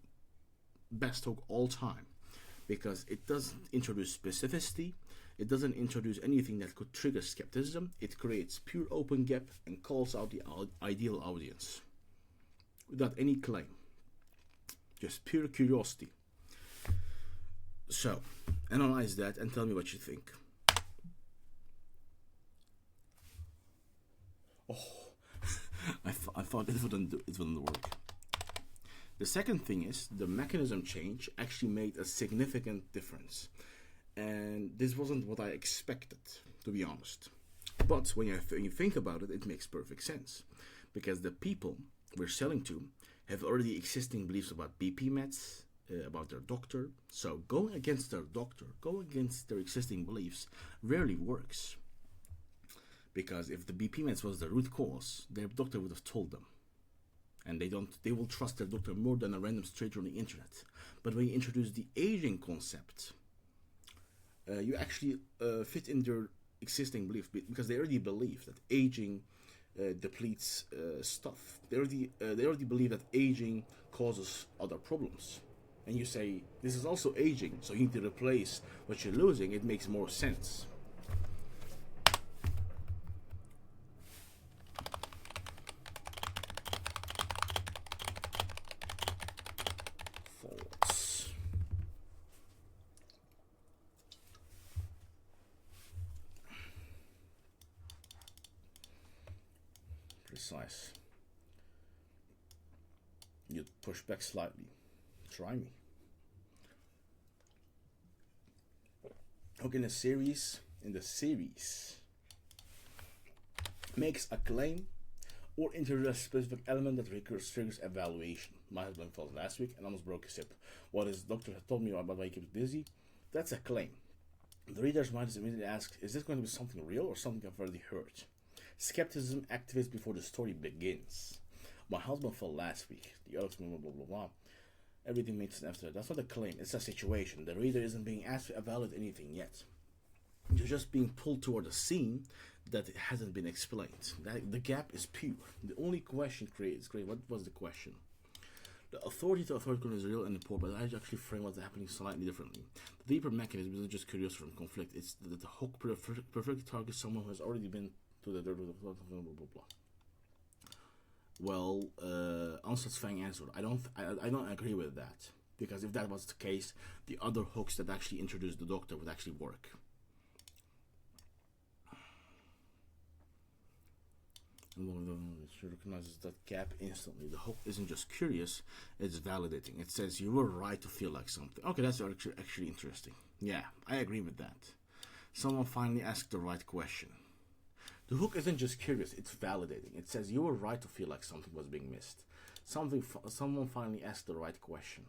best hook all time, because it doesn't introduce specificity, it doesn't introduce anything that could trigger skepticism, it creates pure open gap and calls out the ideal audience without any claim. Just pure curiosity. So, analyze that and tell me what you think. Oh, I thought it wouldn't work. The second thing is, the mechanism change actually made a significant difference. And this wasn't what I expected, to be honest. But when you think about it, it makes perfect sense. Because the people we're selling to have already existing beliefs about BP meds, about their doctor. So going against their doctor, going against their existing beliefs rarely works. Because if the BP meds was the root cause, their doctor would have told them. And they will trust their doctor more than a random stranger on the internet. But when you introduce the aging concept, you actually fit in their existing belief, because they already believe that aging depletes stuff. They already believe that aging causes other problems. And you say, this is also aging, so you need to replace what you're losing. It makes more sense. False. Precise. You push back slightly. Try me. Okay, in the series makes a claim or introduces a specific element that triggers evaluation. My husband fell last week and almost broke his hip. What his doctor had told me about why he keeps dizzy, that's a claim. The reader's mind is immediately asked, is this going to be something real or something I've already heard? Skepticism activates before the story begins. My husband fell last week. The other blah blah blah blah. Everything makes sense after that. That's not a claim, it's a situation. The reader isn't being asked to evaluate anything yet. You're just being pulled toward a scene that hasn't been explained. The gap is pure. The only question creates great. What was the question? The authority to authority is real and important, but I actually frame what's happening slightly differently. The deeper mechanism isn't just curiosity from conflict. It's that the hook perfectly targets someone who has already been to the blah blah blah blah blah. Well, unsatisfying answer. I don't agree with that, because if that was the case, the other hooks that actually introduced the doctor would actually work. She recognizes that gap instantly. The hook isn't just curious; it's validating. It says you were right to feel like something. Okay, that's actually interesting. Yeah, I agree with that. Someone finally asked the right question. The hook isn't just curious, it's validating. It says you were right to feel like something was being missed. Someone finally asked the right question.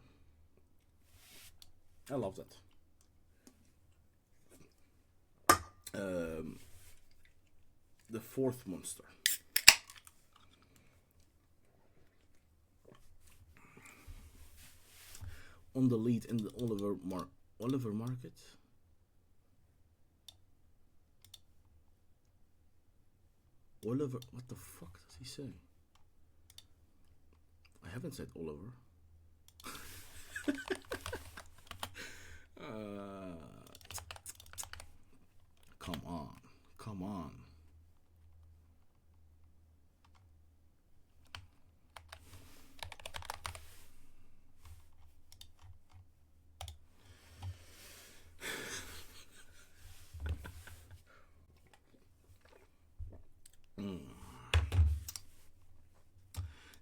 I love that. the fourth monster. On the lead in the Oliver Market. Oliver, what the fuck does he say? I haven't said Oliver. Come on, come on.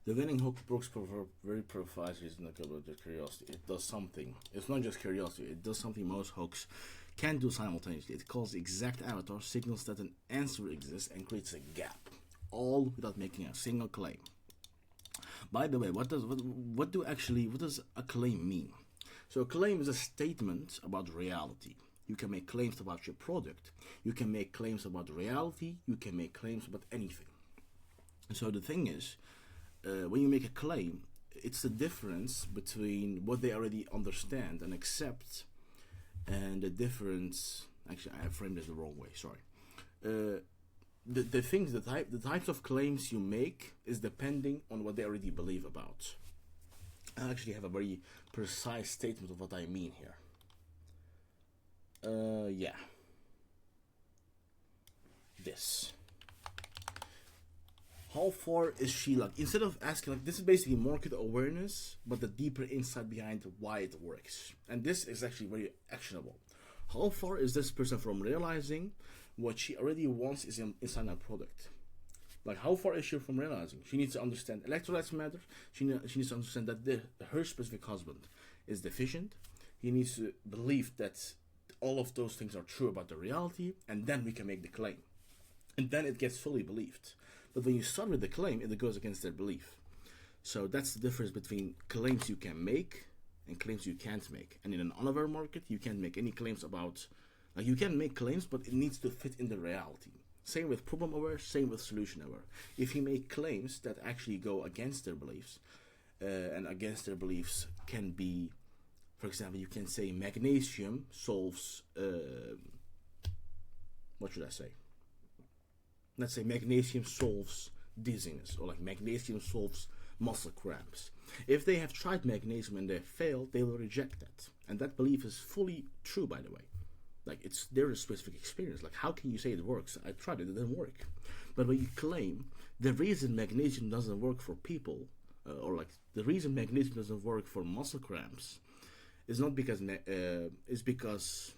The winning hook Brooks proverb very provides reasonable curiosity. It does something. It's not just curiosity. It does something most hooks can't do simultaneously. It calls the exact avatar, signals that an answer exists, and creates a gap, all without making a single claim. By the way, what does a claim mean? So a claim is a statement about reality. You can make claims about your product. You can make claims about reality. You can make claims about anything. So the thing is, when you make a claim, it's the difference between what they already understand and accept, and the difference. Actually, I framed it the wrong way. Sorry. The types of claims you make is depending on what they already believe about. I actually have a very precise statement of what I mean here. Yeah. This. How far is she like? Instead of asking, like, this is basically market awareness, but the deeper insight behind why it works. And this is actually very actionable. How far is this person from realizing what she already wants is inside her product? Like, how far is she from realizing? She needs to understand electrolytes matter. She needs to understand that her specific husband is deficient. He needs to believe that all of those things are true about the reality, and then we can make the claim. And then it gets fully believed. But when you start with the claim, it goes against their belief. So that's the difference between claims you can make and claims you can't make. And in an unaware market, you can't make any claims about... Like, you can make claims, but it needs to fit in the reality. Same with problem aware, same with solution aware. If you make claims that actually go against their beliefs, and against their beliefs can be, for example, you can say magnesium solves... what should I say? Let's say magnesium solves dizziness, or like magnesium solves muscle cramps. If they have tried magnesium and they failed, they will reject that. And that belief is fully true, by the way. Like, it's their specific experience. Like, how can you say it works? I tried it, it didn't work. But when you claim the reason magnesium doesn't work for people, or like the reason magnesium doesn't work for muscle cramps, is not because is because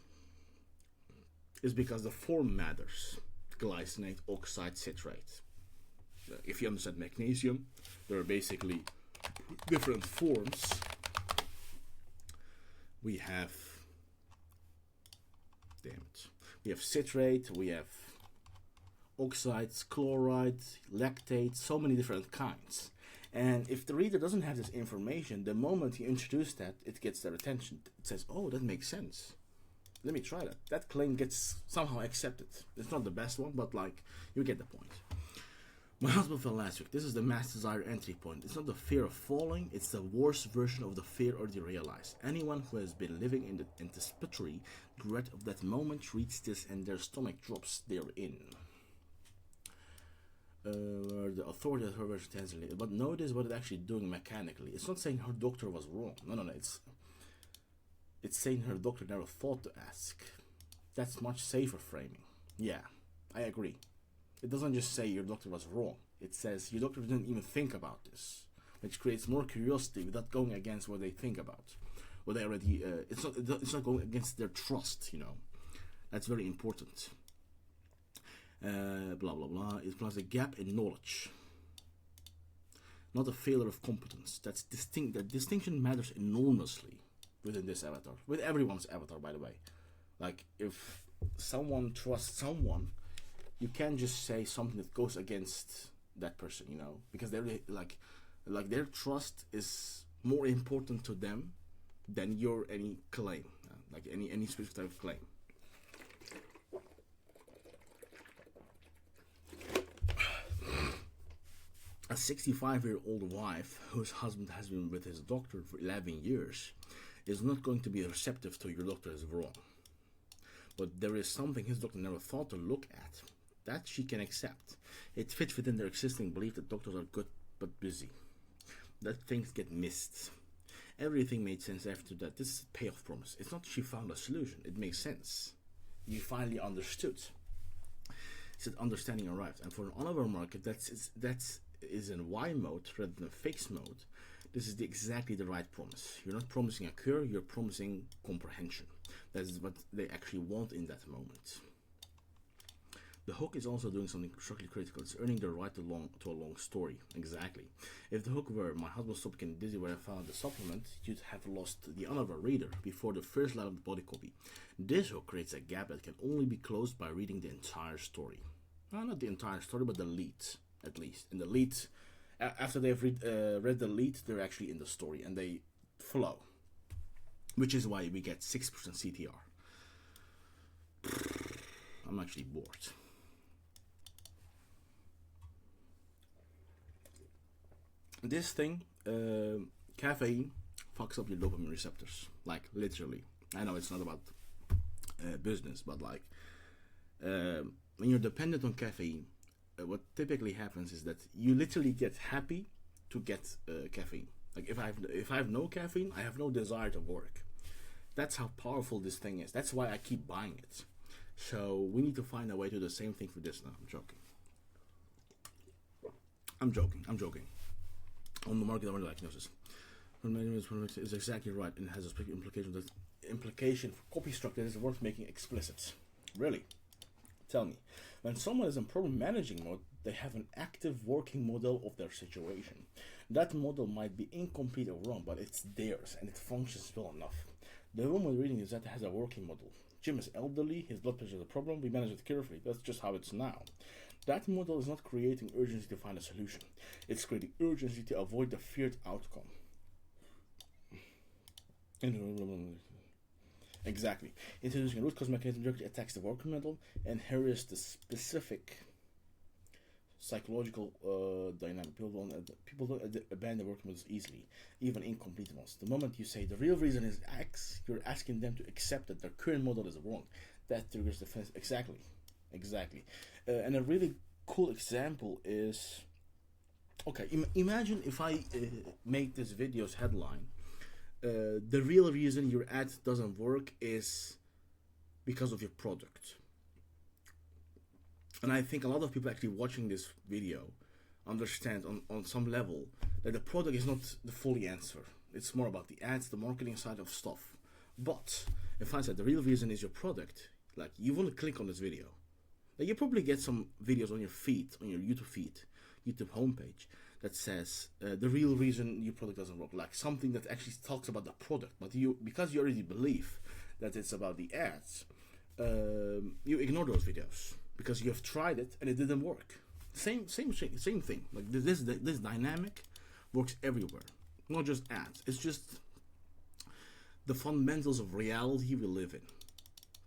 the form matters. Glycinate, oxide, citrate. If you understand magnesium, there are basically different forms. We have, we have citrate, we have oxides, chloride, lactate, so many different kinds. And if the reader doesn't have this information, the moment you introduce that, it gets their attention. It says, oh, that makes sense. Let me try that. That claim gets somehow accepted. It's not the best one, but like, you get the point. My husband fell last week. This is the mass desire entry point. It's not the fear of falling, it's the worst version of the fear already realized. Anyone who has been living in the anticipatory dread of that moment reads this and their stomach drops therein. The authority of her version translated. But notice what it's actually doing mechanically. It's not saying her doctor was wrong. No. It's saying her doctor never thought to ask. That's much safer framing. Yeah, I agree. It doesn't just say your doctor was wrong. It says your doctor didn't even think about this, which creates more curiosity without going against what they think about. What they already, it's not going against their trust, you know. That's very important. Blah, blah, blah. It implies a gap in knowledge. Not a failure of competence. That's distinct. That distinction matters enormously within this avatar, with everyone's avatar, by the way. Like, if someone trusts someone, you can't just say something that goes against that person, you know, because they're like their trust is more important to them than your any claim, like any specific type of claim. A 65-year-old wife whose husband has been with his doctor for 11 years is not going to be receptive to your doctor is wrong. But there is something his doctor never thought to look at that she can accept. It fits within their existing belief that doctors are good but busy, that things get missed. Everything made sense after that. This is a payoff promise. It's not she found a solution. It makes sense. You finally understood. It's that understanding arrived. And for an on-hour market that is in Y mode rather than fixed mode, this is exactly the right promise. You're not promising a cure, you're promising comprehension. That is what they actually want in that moment. The hook is also doing something structurally critical. It's earning the right to a long story. Exactly. If the hook were my husband stopped getting dizzy when I found the supplement, you'd have lost the another reader before the first line of the body copy. This hook creates a gap that can only be closed by reading the entire story. Well, not the entire story, but the lead, at least. In the lead, after they've read the lead, they're actually in the story and they flow. Which is why we get 6% CTR. I'm actually bored. This thing, caffeine, fucks up your dopamine receptors. Like, literally. I know it's not about business, but like, when you're dependent on caffeine, what typically happens is that you literally get happy to get caffeine. Like, if I have no caffeine, I have no desire to work. That's how powerful this thing is. That's why I keep buying it. So we need to find a way to do the same thing for this. No, I'm joking. On the market of diagnosis. Is exactly right and has a implication for copy structure that is worth making explicit. Really? Tell me. When someone is in problem managing mode, they have an active working model of their situation. That model might be incomplete or wrong, but it's theirs and it functions well enough. The woman reading is that has a working model. Jim is elderly, his blood pressure is a problem, we manage it carefully. That's just how it's now. That model is not creating urgency to find a solution. It's creating urgency to avoid the feared outcome. Exactly. Introducing a root cause mechanism directly attacks the working model and inherits the specific psychological dynamic. People don't abandon working models easily, even incomplete ones. The moment you say the real reason is X, you're asking them to accept that their current model is wrong. That triggers defense. Exactly. And a really cool example is, okay, imagine if I make this video's headline, the real reason your ad doesn't work is because of your product. And I think a lot of people actually watching this video understand on some level that the product is not the fully answer. It's more about the ads, the marketing side of stuff. But if I said the real reason is your product, like, you want to click on this video. Like, you probably get some videos on your feed, on your YouTube homepage, that says the real reason your product doesn't work. Like, something that actually talks about the product. But because you already believe that it's about the ads, you ignore those videos because you have tried it and it didn't work. Same thing. Like, this dynamic works everywhere, not just ads. It's just the fundamentals of reality we live in.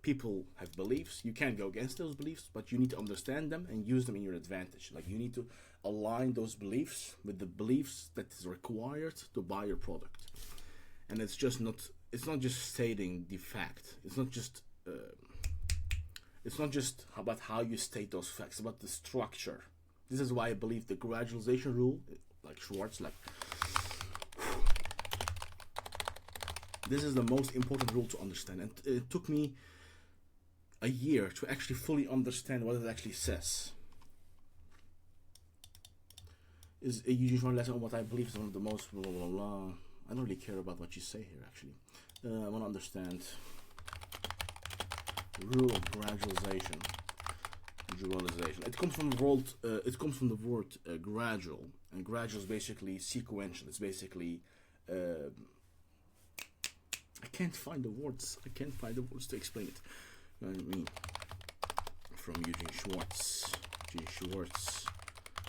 People have beliefs. You can't go against those beliefs, but you need to understand them and use them in your advantage. Like, you need to align those beliefs with the beliefs that is required to buy your product. And it's not just stating the fact. It's not just about how you state those facts. It's about the structure. This is why I believe the gradualization rule, like Schwartz, this is the most important rule to understand. And it took me a year to actually fully understand what it actually says. Is a usual lesson on what I believe is one of the most blah blah blah. I don't really care about what you say here actually. I want to understand the rule of gradualization. It comes from the word gradual, and gradual is basically sequential. It's basically I can't find the words to explain it. I mean, from Eugene Schwartz,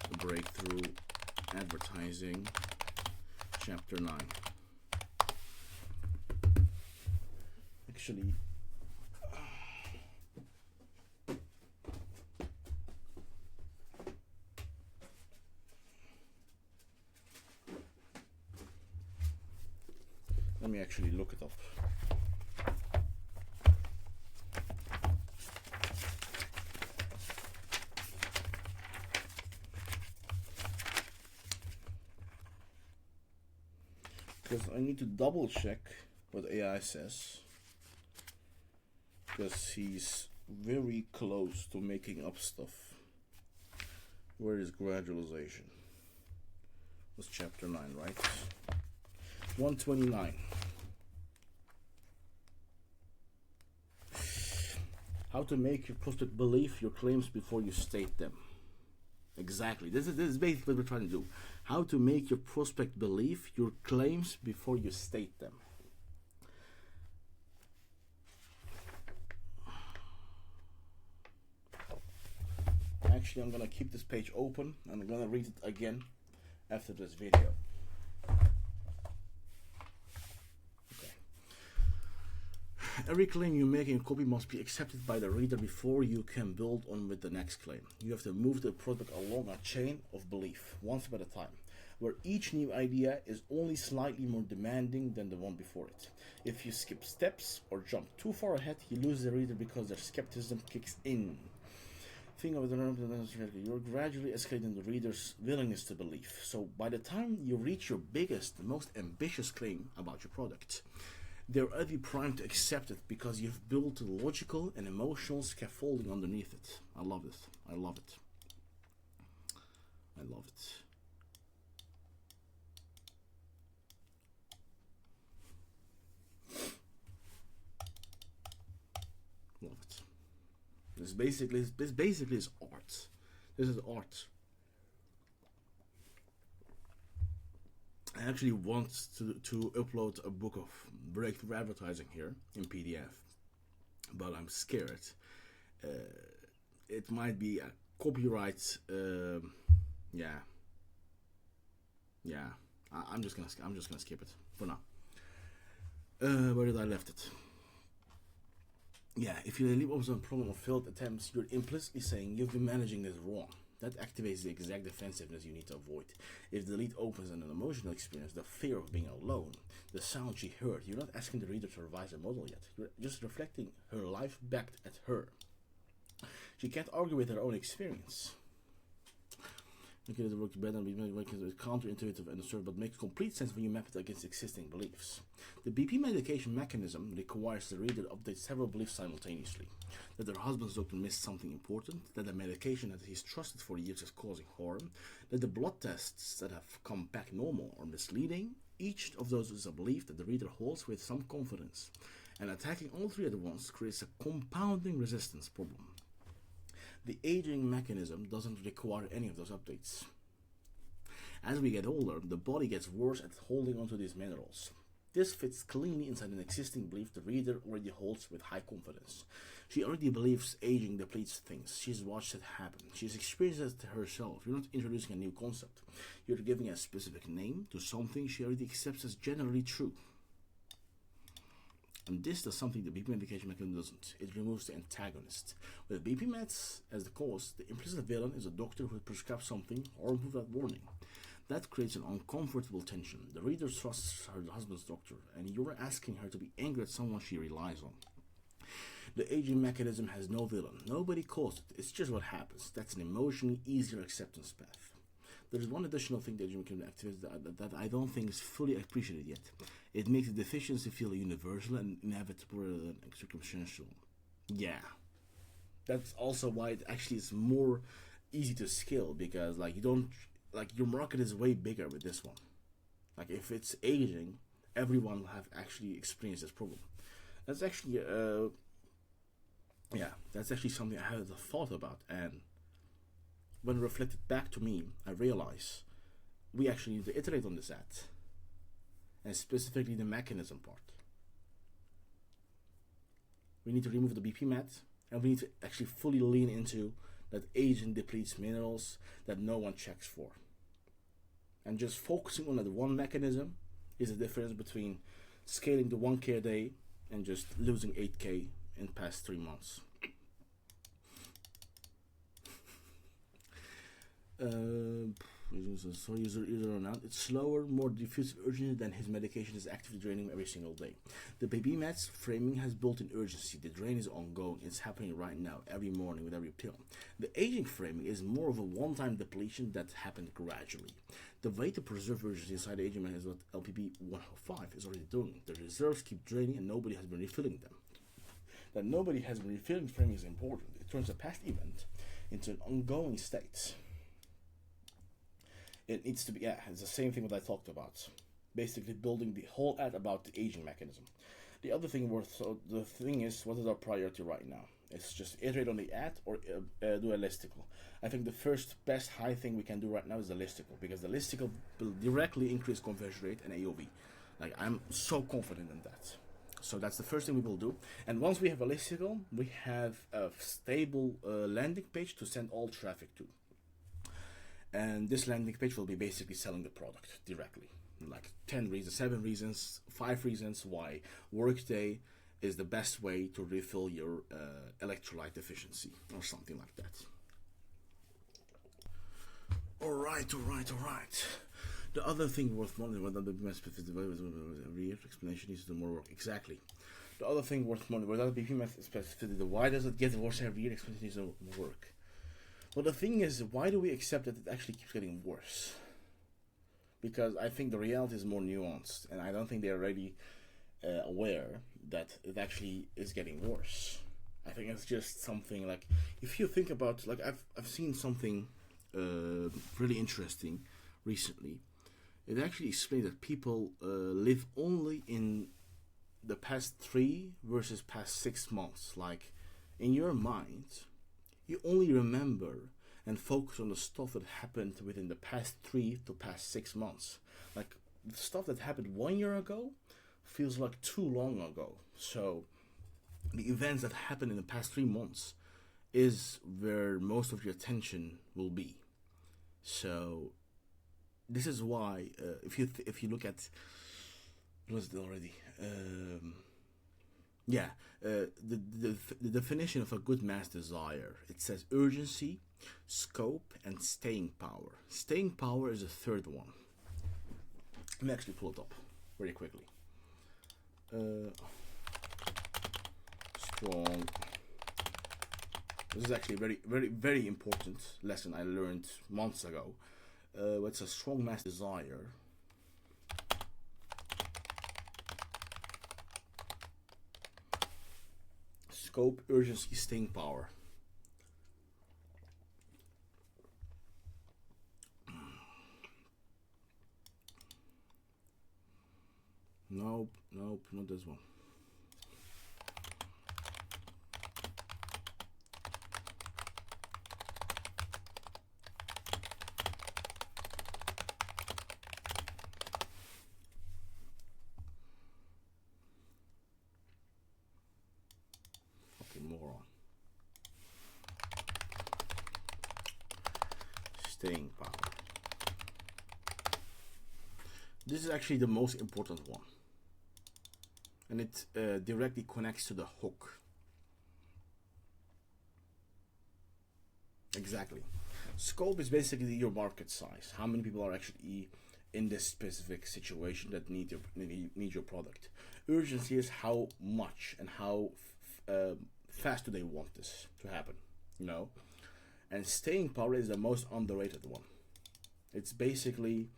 The Breakthrough Advertising, Chapter 9. Actually, Let me actually look it up. Because I need to double check what AI says. Because he's very close to making up stuff. Where is gradualization? That's chapter 9, right? 129. How to make your prospect believe your claims before you state them. Exactly. This is basically what we're trying to do. How to make your prospect believe your claims before you state them. Actually, I'm gonna keep this page open and I'm gonna read it again after this video. Okay. Every claim you make in copy must be accepted by the reader before you can build on with the next claim. You have to move the product along a chain of belief, one step at a time, where each new idea is only slightly more demanding than the one before it. If you skip steps or jump too far ahead, you lose the reader because their skepticism kicks in. Think of it, you're gradually escalating the reader's willingness to believe. So by the time you reach your biggest, most ambitious claim about your product, they're already primed to accept it because you've built a logical and emotional scaffolding underneath it. I love it. I love it. I love it. Love it. This basically is art. This is art. I actually want to upload a book of breakthrough advertising here in PDF, but I'm scared. It might be a copyright. Yeah. I'm just gonna skip it for now. Where did I left it? Yeah, if you leave opens on a problem of failed attempts, you're implicitly saying you've been managing this wrong. That activates the exact defensiveness you need to avoid. If the lead opens on an emotional experience, the fear of being alone, the sound she heard, you're not asking the reader to revise a model yet. You're just reflecting her life back at her. She can't argue with her own experience. Okay, the work better and is counterintuitive and absurd, but makes complete sense when you map it against existing beliefs. The BP medication mechanism requires the reader to update several beliefs simultaneously. That their husband's doctor missed something important, that the medication that he's trusted for years is causing harm, that the blood tests that have come back normal are misleading. Each of those is a belief that the reader holds with some confidence. And attacking all three at once creates a compounding resistance problem. The aging mechanism doesn't require any of those updates. As we get older, the body gets worse at holding onto these minerals. This fits cleanly inside an existing belief the reader already holds with high confidence. She already believes aging depletes things. She's watched it happen. She's experienced it herself. You're not introducing a new concept. You're giving a specific name to something she already accepts as generally true. And this does something the BP medication mechanism doesn't. It removes the antagonist. With BP meds as the cause, the implicit villain is a doctor who prescribes something or removes that warning. That creates an uncomfortable tension. The reader trusts her husband's doctor, and you're asking her to be angry at someone she relies on. The aging mechanism has no villain. Nobody caused it. It's just what happens. That's an emotionally easier acceptance path. There's one additional thing that you can activate that I don't think is fully appreciated yet. It makes the deficiency feel universal and inevitable rather than circumstantial. Yeah. That's also why it actually is more easy to scale, because like you don't your market is way bigger with this one. Like if it's aging, everyone will have actually experienced this problem. That's actually that's actually something I hadn't thought about, and when reflected back to me, I realize we actually need to iterate on this ad, and specifically the mechanism part. We need to remove the BP mat, and we need to actually fully lean into that aging depletes minerals that no one checks for. And just focusing on that one mechanism is the difference between scaling to 1K a day and just losing 8K in the past 3 months. So user or not, it's slower, more diffuse urgency than his medication is actively draining him every single day. The baby meds framing has built-in urgency. The drain is ongoing. It's happening right now, every morning with every pill. The aging framing is more of a one-time depletion that happened gradually. The way to preserve urgency inside the aging man is what LPB 105 is already doing. The reserves keep draining and nobody has been refilling them. That nobody has been refilling framing is important. It turns a past event into an ongoing state. It needs to be, yeah, it's the same thing that I talked about. Basically building the whole ad about the aging mechanism. The other thing the thing is, what is our priority right now? It's just iterate on the ad or do a listicle. I think the first best high thing we can do right now is the listicle, because the listicle will directly increase conversion rate and AOV. Like, I'm so confident in that. So that's the first thing we will do. And once we have a listicle, we have a stable landing page to send all traffic to. And this landing page will be basically selling the product directly. Like 10 reasons, 7 reasons, 5 reasons why Workday is the best way to refill your electrolyte deficiency or something like that. Alright. The other thing worth monitoring, whether the BPMS every year explanation needs to do more work. Exactly. The other thing worth monitoring, whether the BPMS specificity, why does it get worse every year? Explanation needs to do more work. Well, the thing is, why do we accept that it actually keeps getting worse? Because I think the reality is more nuanced, and I don't think they're already aware that it actually is getting worse. I think it's just something like, if you think about, like, I've seen something really interesting recently. It actually explains that people live only in the past 3 versus past 6 months. Like, in your mind, you only remember and focus on the stuff that happened within the past 3 to past 6 months. Like, the stuff that happened 1 year ago feels like too long ago. So the events that happened in the past 3 months is where most of your attention will be. So this is why if you look at, what was it already? The definition of a good mass desire. It says urgency, scope, and staying power. Staying power is the third one. Let me actually pull it up very quickly. Strong. This is actually a very, very, very important lesson I learned months ago. It's a strong mass desire. Scope, urgency, staying power. Nope, not this one. Moron. Staying power. This is actually the most important one, and it directly connects to the hook. Exactly. Scope is basically your market size. How many people are actually in this specific situation that need your product? Urgency is how much and how fast do they want this to happen, you know? And staying power is the most underrated one. It's basically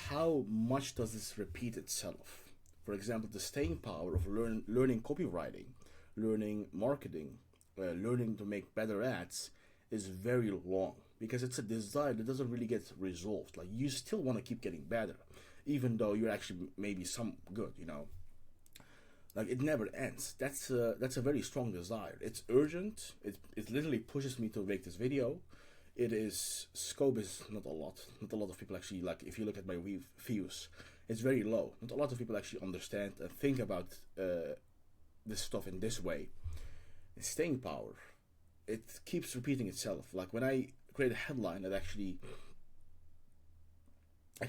how much does this repeat itself. For example, the staying power of learning copywriting, learning marketing, learning to make better ads is very long, because it's a desire that doesn't really get resolved. Like, you still want to keep getting better, even though you're actually maybe some good, you know? Like, it never ends. That's a very strong desire. It's urgent. It literally pushes me to make this video. It is, scope is not a lot. Not a lot of people actually, like, if you look at my views, it's very low. Not a lot of people actually understand and think about this stuff in this way. And staying power, it keeps repeating itself. Like, when I create a headline that actually,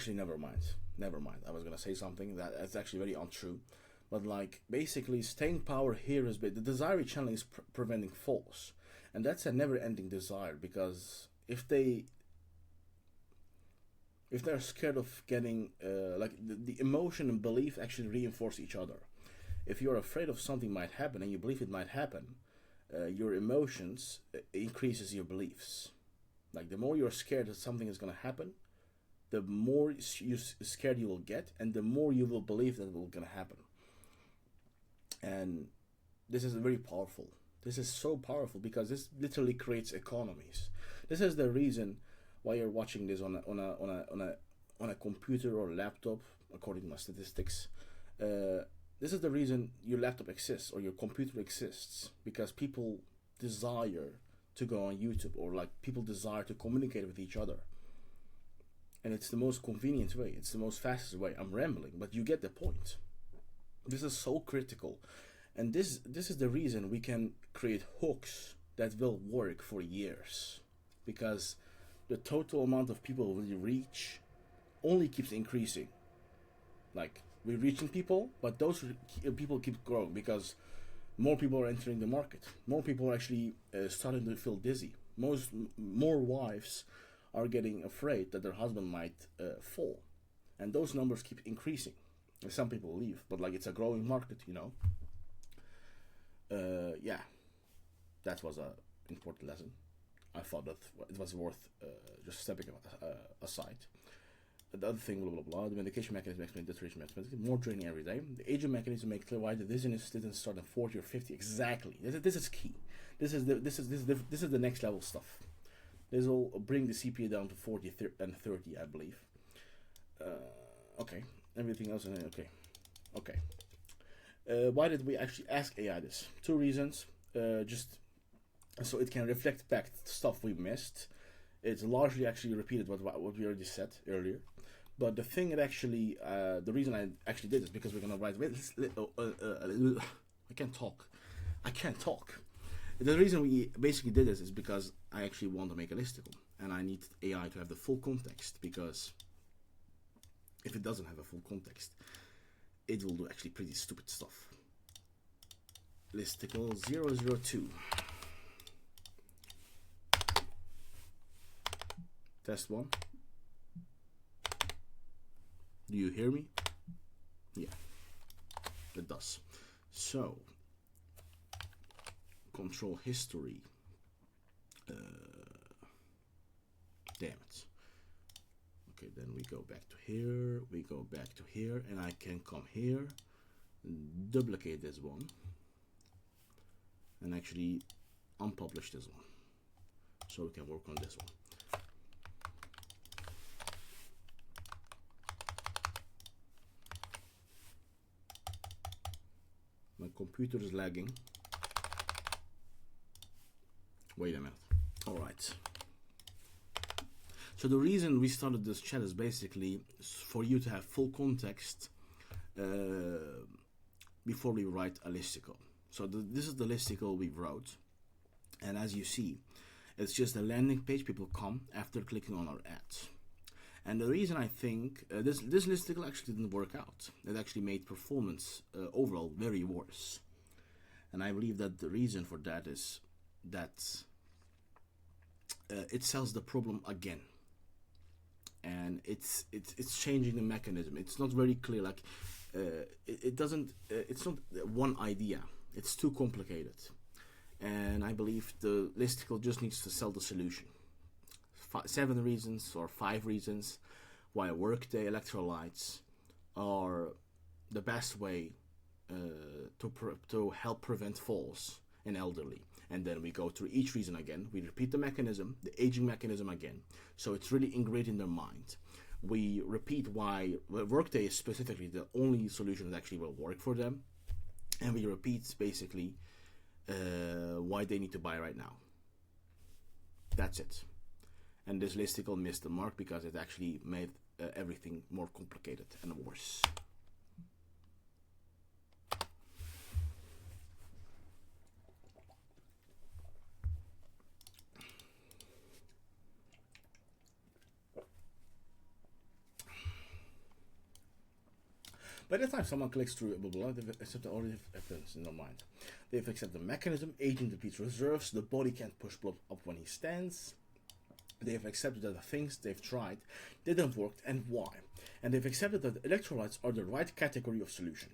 never mind. I was gonna say something that's actually very untrue. But, like, basically, staying power here is the desire channeling is preventing falls, and that's a never-ending desire, because if they if they're scared of getting like the emotion and belief actually reinforce each other. If you're afraid of something might happen and you believe it might happen, your emotions increases your beliefs. Like the more you're scared that something is going to happen, the more scared you will get, and the more you will believe that it will going to happen. And this is very powerful. This is so powerful because this literally creates economies. This is the reason why you're watching this on a computer or laptop, according to my statistics. This is the reason your laptop exists or your computer exists, because people desire to go on YouTube, or like people desire to communicate with each other. And it's the most convenient way. It's the most fastest way. I'm rambling, but you get the point. This is so critical. And this is the reason we can create hooks that will work for years, because the total amount of people we reach only keeps increasing. Like, we're reaching people, but those people keep growing because more people are entering the market. More people are actually starting to feel dizzy. More wives are getting afraid that their husband might fall, and those numbers keep increasing. And some people leave, but like, it's a growing market, you know. Yeah, that was a important lesson. I thought that it was worth just stepping aside. The other thing, blah blah blah. The medication mechanism explains deterioration mechanism. More training every day. The aging mechanism make clear why the dizziness didn't start at 40 or 50. Exactly. This is key. This is the next level stuff. This will bring the CPA down to 40 and 30, I believe. Okay. Everything else. Okay. Why did we actually ask AI this? 2 reasons. Just so it can reflect back stuff we missed. It's largely actually repeated what we already said earlier. But the thing that actually, the reason I actually did this, because we're gonna write. I can't talk. The reason we basically did this is because I actually want to make a listicle, and I need AI to have the full context, because if it doesn't have a full context, it will do actually pretty stupid stuff. Listicle 002. Test 1. Do you hear me? Yeah, it does. So, control history. Damn it. Okay, then we go back to here, we go back to here, and I can come here, duplicate this one, and actually unpublish this one, so we can work on this one. My computer is lagging. Wait a minute. All right. So the reason we started this chat is basically for you to have full context before we write a listicle. So this is the listicle we wrote, and as you see, it's just a landing page. People come after clicking on our ads. And the reason I think this listicle actually didn't work out, it actually made performance overall very worse. And I believe that the reason for that is that it sells the problem again. And it's changing the mechanism. It's not very clear. Like it doesn't. It's not one idea. It's too complicated. And I believe the listicle just needs to sell the solution. 7 reasons or 5 reasons why workday electrolytes are the best way to help prevent falls in elderly. And then we go through each reason again. We repeat the mechanism, the aging mechanism again. So it's really ingrained in their mind. We repeat why workday is specifically the only solution that actually will work for them. And we repeat basically why they need to buy right now. That's it. And this listicle missed the mark because it actually made everything more complicated and worse. By the time someone clicks through blah blah, they've accepted all the evidence in their mind. They've accepted the mechanism, aging depletes reserves, the body can't push blood up when he stands. They have accepted that the things they've tried didn't work and why. And they've accepted that electrolytes are the right category of solution.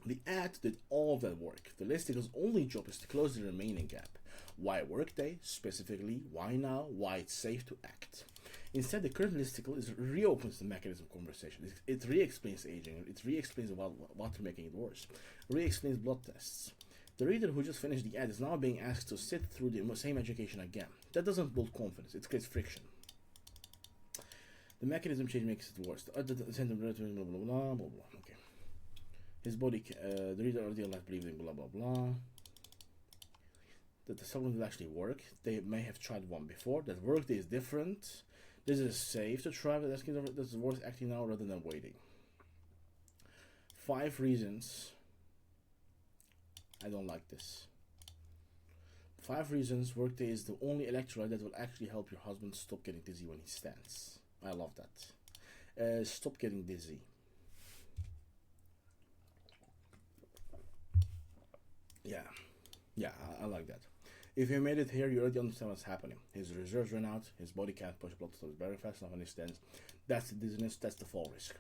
The ad did all of that work. The listicle's only job is to close the remaining gap. Why Workday? Specifically, why now? Why it's safe to act. Instead, the current listicle reopens the mechanism conversation. It re-explains aging. It re-explains water making it worse. Re-explains blood tests. The reader who just finished the ad is now being asked to sit through the same education again. That doesn't build confidence. It creates friction. The mechanism change makes it worse. The blah blah blah blah. Okay. His body, the reader already left believing blah blah blah. That the supplement will actually work. They may have tried one before. That Workday is different. This is safe to try, but that's worth acting now rather than waiting. 5 reasons I don't like this. 5 reasons Workday is the only electrolyte that will actually help your husband stop getting dizzy when he stands. I love that. Stop getting dizzy. Yeah, I like that. If you made it here, you already understand what's happening. His reserves run out, his body can't push blood to very fast enough when he stands. That's the dizziness, that's the fall risk.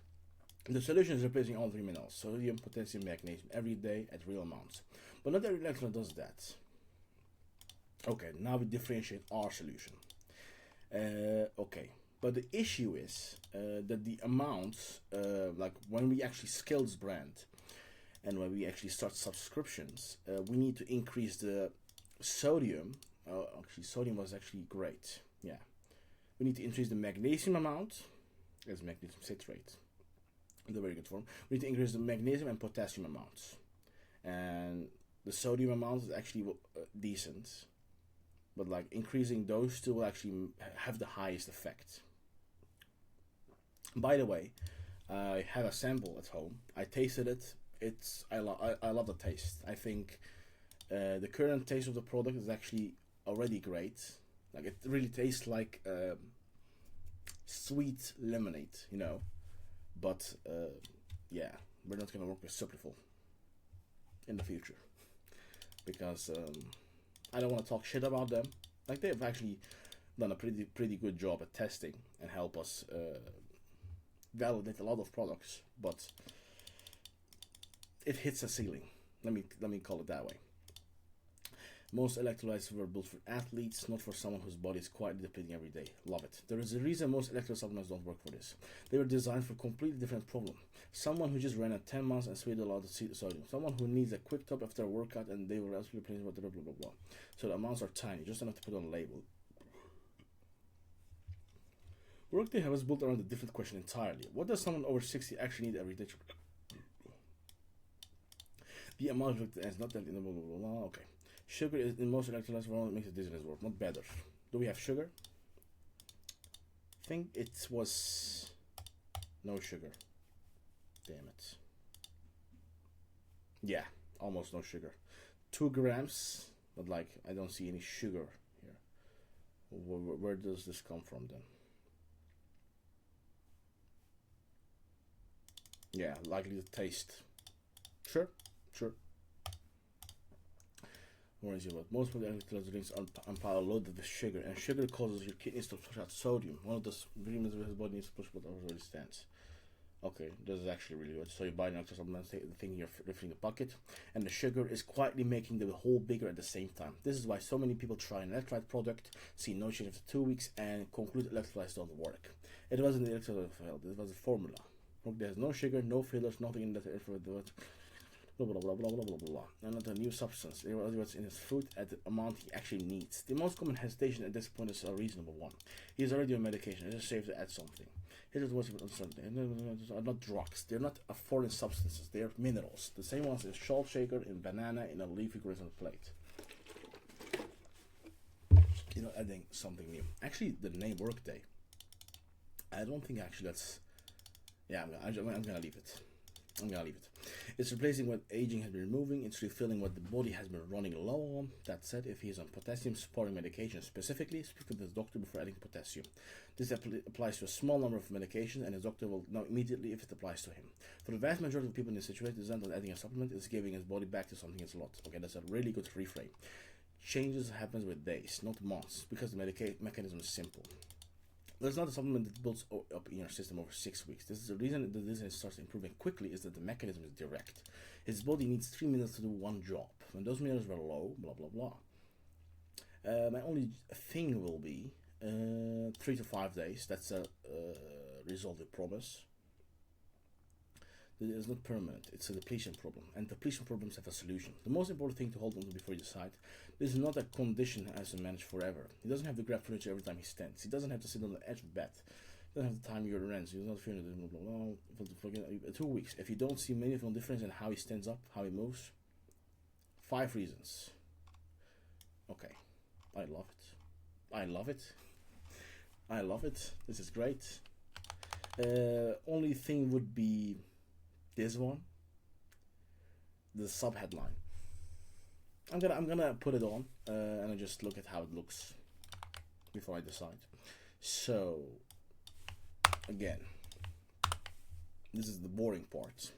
The solution is replacing all 3 minerals, sodium, potassium, magnesium, every day at real amounts. But not every electrolyte does that. Okay, now we differentiate our solution. Okay, but the issue is that the amounts, like when we actually scale this brand, and when we actually start subscriptions, we need to increase the sodium. Actually, sodium was actually great. Yeah, we need to increase the magnesium amount. As magnesium citrate, in the very good form. We need to increase the magnesium and potassium amounts, and the sodium amount is actually decent, but like increasing those two will actually have the highest effect. By the way, I have a sample at home. I tasted it. I love the taste. I think the current taste of the product is actually already great. Like it really tastes like sweet lemonade, you know. But yeah, we're not gonna work with Supliful in the future because I don't want to talk shit about them. Like they've actually done a pretty good job at testing and help us validate a lot of products, but it hits a ceiling. Let me call it that way. Most electrolytes were built for athletes, not for someone whose body is quietly depleting every day. Love it. There is a reason most electrolyte supplements don't work for this. They were designed for a completely different problem. Someone who just ran at 10 miles and swayed a lot of sodium. Someone who needs a quick top after a workout and they were absolutely playing with blah blah blah blah. So the amounts are tiny, just enough to put on a label. Workday was built around a different question entirely. What does someone over 60 actually need every day? The amount of is not that in the blah blah blah. Okay. Sugar is in most electrolytes that makes the dizziness work, not better. Do we have sugar? I think it was no sugar. Damn it. Yeah, almost no sugar. 2 grams, but like I don't see any sugar here. Where does this come from then? Yeah, likely the taste. Sure. What is it about? Most of the electrolyte drinks are loaded with sugar, and sugar causes your kidneys to flush out sodium. One of the ingredients his body needs to push blood already stands. Okay, this is actually really good. So you buy an electrolyte supplement, the thing you're filling the bucket, and the sugar is quietly making the hole bigger at the same time. This is why so many people try an electrolyte product, see no change after 2 weeks, and conclude electrolytes don't work. It wasn't the electrolyte failed, it was a formula. There's no sugar, no fillers, nothing in that blah blah blah blah blah blah blah. And not a new substance. What's in his food at the amount he actually needs. The most common hesitation at this point is a reasonable one. He's already on medication. It's just safe to add something. Here's what's uncertainty. Are not drugs. They're not foreign substances. They're minerals. The same ones in salt shaker, in banana, in a leafy grass on a plate. You know, adding something new. Actually, the name Workday. I don't think actually that's. Yeah, I'm gonna leave it. It's replacing what aging has been removing. It's refilling what the body has been running low on. That said, if he is on potassium supporting medication specifically, speak with his doctor before adding potassium. This applies to a small number of medications, and his doctor will know immediately if it applies to him. For the vast majority of people in this situation, it's not adding a supplement, it's giving his body back to something it's a lot. Okay, that's a really good reframe. Changes happens with days, not months, because the mechanism is simple. There's not a supplement that builds up in your system over 6 weeks. This is the reason the disease starts improving quickly, is that the mechanism is direct. His body needs 3 minutes to do one job. When those minutes were low, blah blah blah. My only thing will be 3 to 5 days. That's a result we promise. It is not permanent. It's a depletion problem, and depletion problems have a solution. The most important thing to hold on to before you decide: this is not a condition that has to manage forever. He doesn't have to grab furniture every time he stands. He doesn't have to sit on the edge of the bed. He doesn't have to time your rents. He does not fear for 2 weeks. If you don't see meaningful difference in how he stands up, how he moves, 5 reasons. Okay, I love it. I love it. I love it. This is great. Only thing would be this one, the sub headline. I'm gonna put it on and I just look at how it looks before I decide. So again, this is the boring part.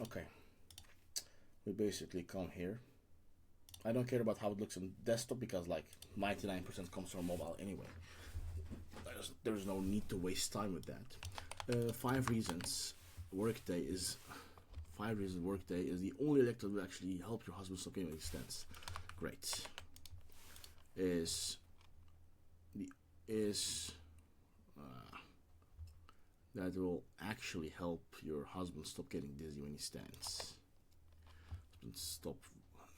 Okay, we basically come here. I don't care about how it looks on desktop because like 99% comes from mobile anyway. There's no need to waste time with that. 5 reasons workday is 5 reasons workday is the only electrode that will actually help your husband stop getting stents. Great. That will actually help your husband stop getting dizzy when he stands. Stop.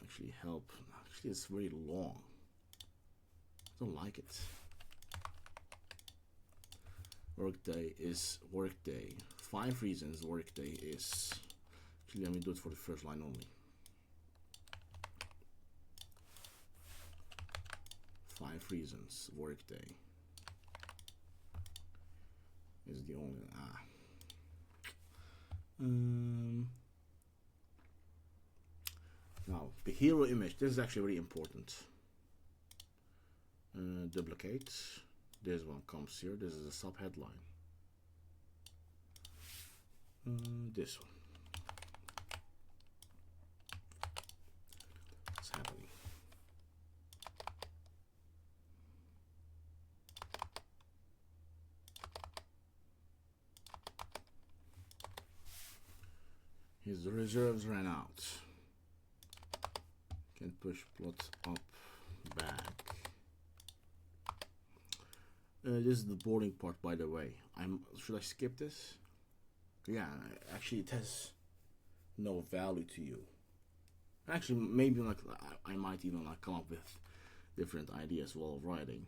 Actually help. Actually, it's very long. I don't like it. Workday is workday. 5 reasons workday is. Actually, let me do it for the first line only. 5 reasons workday is the only. Now the hero image. This is actually very important. Duplicate. This one comes here. This is a sub headline. This one. What's happening? His reserves ran out. Can push plot up, back. This is the boring part, by the way. Should I skip this? Yeah, actually, it has no value to you. Actually, maybe like I might even like come up with different ideas while writing,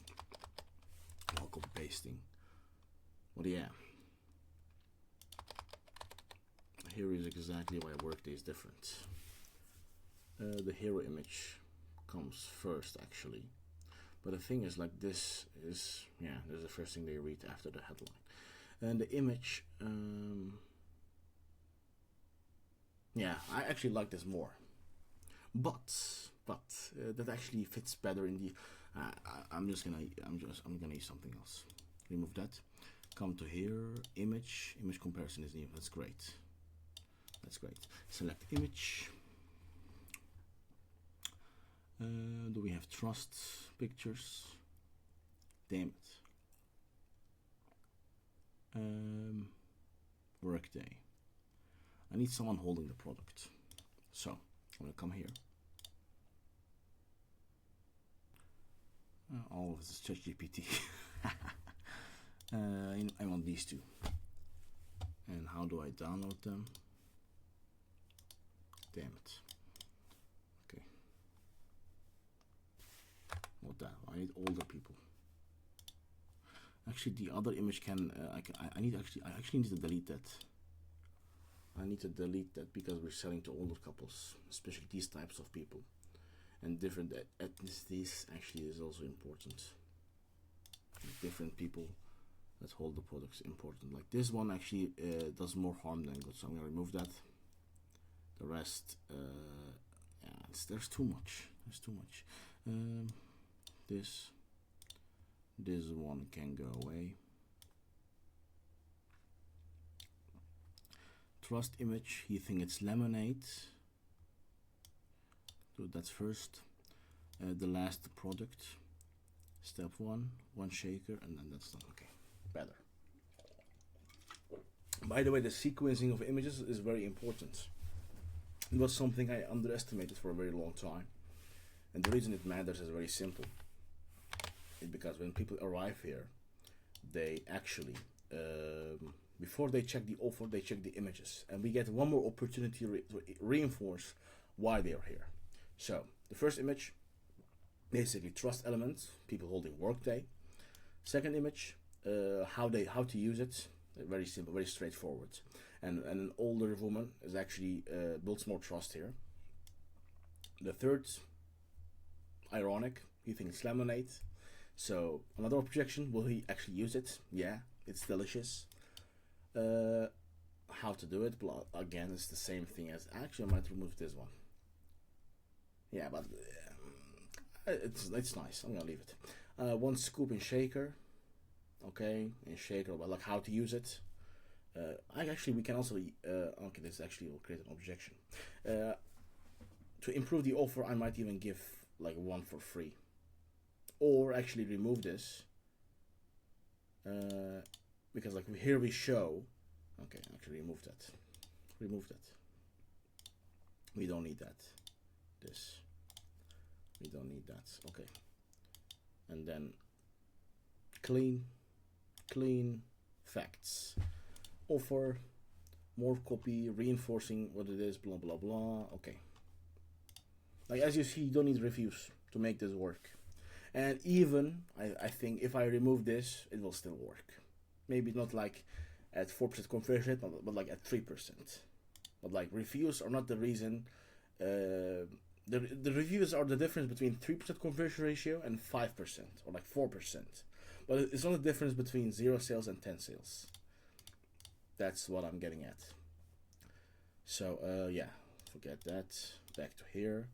while copy pasting. But yeah, here is exactly why workday is different. The hero image comes first, actually. But the thing is, like, this is, yeah, this is the first thing they read after the headline. And the image, yeah, I actually like this more. But that actually fits better in the. I'm gonna use something else. Remove that. Come to here. Image comparison is new. That's great. That's great. Select image. Do we have trust pictures? Damn it. Workday. I need someone holding the product. So I'm gonna come here. All of this is ChatGPT. I want these two. And how do I download them? Damn it. Okay. What that? I need older people. Actually, the other image can. I actually need to delete that. I need to delete that because we're selling to older couples, especially these types of people, and different ethnicities. Actually, is also important. Different people that hold the products important. Like this one actually does more harm than good, so I'm gonna remove that. The rest, yeah, there's too much. There's too much. This one can go away. Trust image. You think it's lemonade? So that's first. The last product. Step one shaker, and then that's done. Okay, better. By the way, the sequencing of images is very important. It was something I underestimated for a very long time. And the reason it matters is very simple. It's because when people arrive here, they actually, before they check the offer, they check the images. And we get one more opportunity to reinforce why they are here. So, the first image, basically trust elements, people holding Workday. Second image, how to use it. Very simple, very straightforward. And an older woman is actually builds more trust here. The third, ironic, he thinks lemonade. So another objection, will he actually use it? Yeah, it's delicious. How to do it? Again, it's the same thing as, actually I might remove this one. Yeah, but it's nice. I'm gonna leave it. One scoop in shaker. Okay, in shaker, but like how to use it. We can also, okay, this actually will create an objection. To improve the offer, I might even give like one for free. Or actually remove this. Because like here we show, okay, actually remove that. Remove that. We don't need that. This. We don't need that. Okay. And then clean facts. Offer, more copy, reinforcing what it is, blah blah blah. Okay. Like as you see, you don't need reviews to make this work. And even I think if I remove this, it will still work. Maybe not like at 4% conversion rate, but like at 3%. But like reviews are not the reason. The reviews are the difference between 3% conversion ratio and 5% or like 4%. But it's not the difference between 0 sales and 10 sales. That's what I'm getting at. So yeah, forget that. Back to here.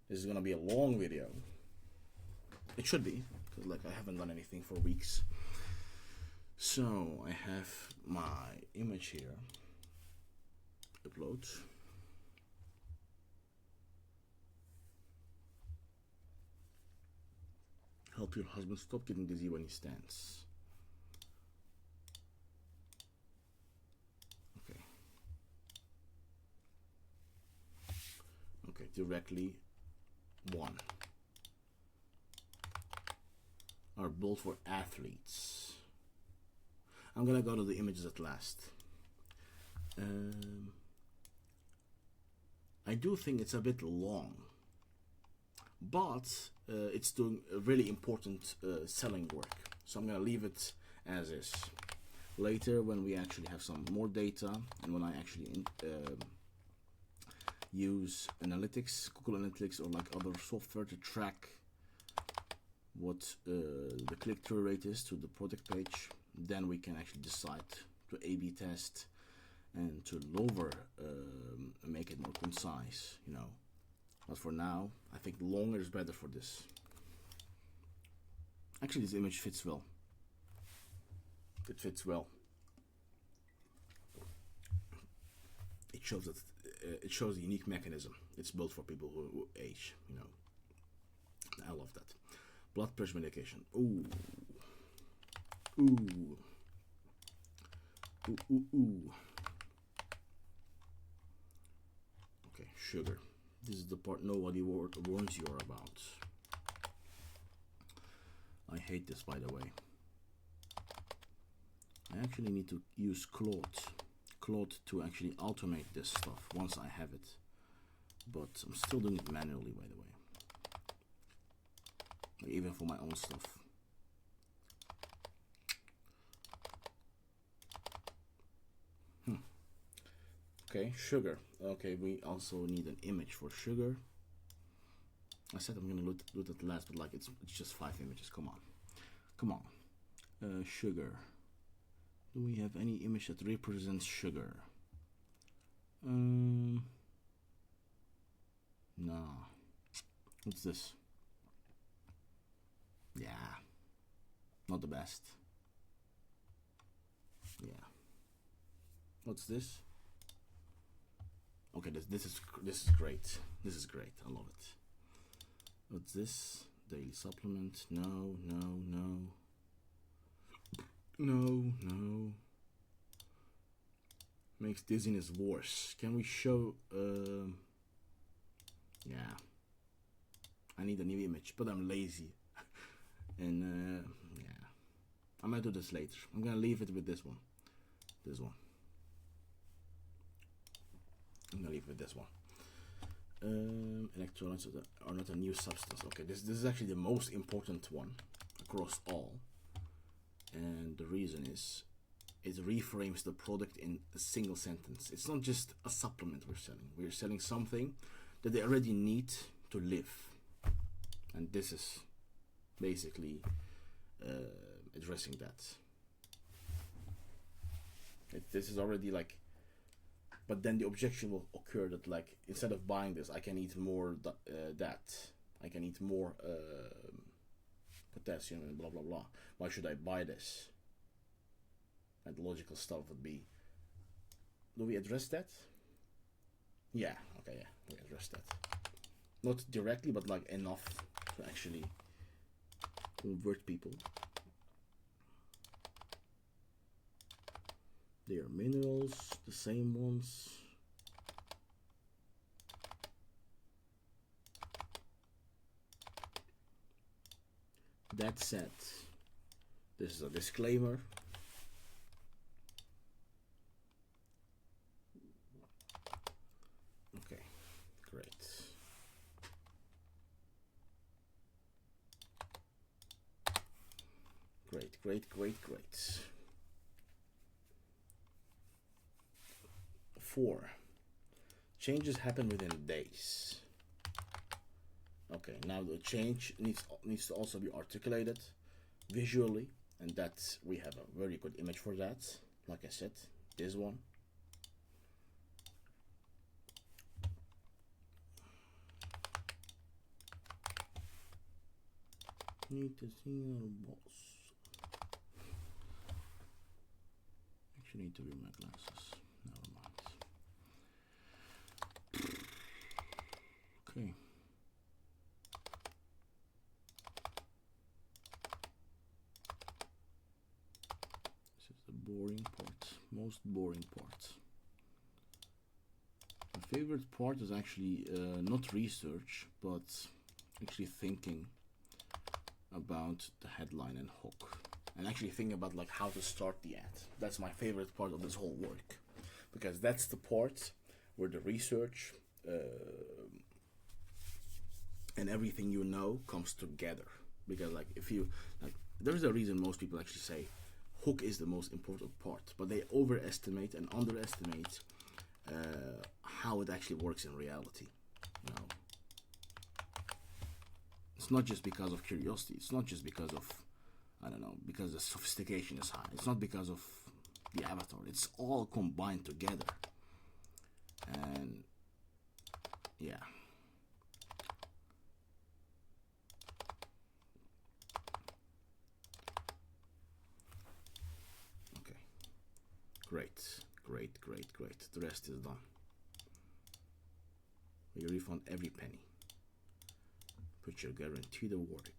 This is gonna be a long video. It should be, because like I haven't done anything for weeks. So I have my image here. Upload. Help your husband stop getting dizzy when he stands. Okay. Okay, directly one. Are built for athletes. I'm gonna go to the images at last. I do think it's a bit long, but it's doing a really important selling work. So I'm gonna leave it as is. Later, when we actually have some more data, and when I actually use analytics, Google Analytics, or like other software to track what the click-through rate is to the product page, then we can actually decide to A/B test and to lower, make it more concise, you know. But for now, I think longer is better for this. Actually, this image fits well. It fits well. It shows that it shows a unique mechanism. It's built for people who age, you know. I love that. Blood pressure medication. Ooh. Ooh. Ooh, ooh, ooh. Okay, sugar. This is the part nobody warns you about. I hate this, by the way. I actually need to use Claude to actually automate this stuff once I have it. But I'm still doing it manually, by the way. Like, even for my own stuff. Okay, sugar. Okay, we also need an image for sugar. I said I'm gonna do it last, but like it's just 5 images. Come on. Sugar. Do we have any image that represents sugar? No. What's this? Yeah. Not the best. Yeah. What's this? Okay, this is great. This is great. I love it. What's this? Daily supplement? No, no, no. No, no. Makes dizziness worse. Can we show? Yeah. I need a new image, but I'm lazy. And yeah, I'm gonna do this later. I'm gonna leave it with this one. This one. I'm gonna leave it with this one. Electrolytes are not a new substance. Okay, this is actually the most important one across all. And the reason is it reframes the product in a single sentence. It's not just a supplement we're selling. We're selling something that they already need to live. And this is basically addressing that. This is already like, but then the objection will occur that like, instead of buying this, I can eat more that. I can eat more potassium and blah blah blah. Why should I buy this? And the logical stuff would be, do we address that? Yeah, okay, yeah, we address that. Not directly, but like enough to actually convert people. They are minerals, the same ones. That said, this is a disclaimer. Okay, great. Great, great, great, great. 4. Changes happen within days. Okay, now the change needs to also be articulated visually, and that we have a very good image for that. Like I said, this one. Need to see our boss. Actually, need to wear my glasses. Never mind. Okay. This is the boring part, most boring part. My favorite part is actually not research, but actually thinking about the headline and hook, and actually thinking about like how to start the ad. That's my favorite part of this whole work, because that's the part where the research and everything you know comes together. Because like, if you like, there's a reason most people actually say hook is the most important part, but they overestimate and underestimate how it actually works in reality. You know, it's not just because of curiosity. It's not just because of, I don't know, because the sophistication is high. It's not because of the avatar. It's all combined together. And yeah. Okay. Great, great, great, great. The rest is done. We refund every penny. Put your guarantee to work.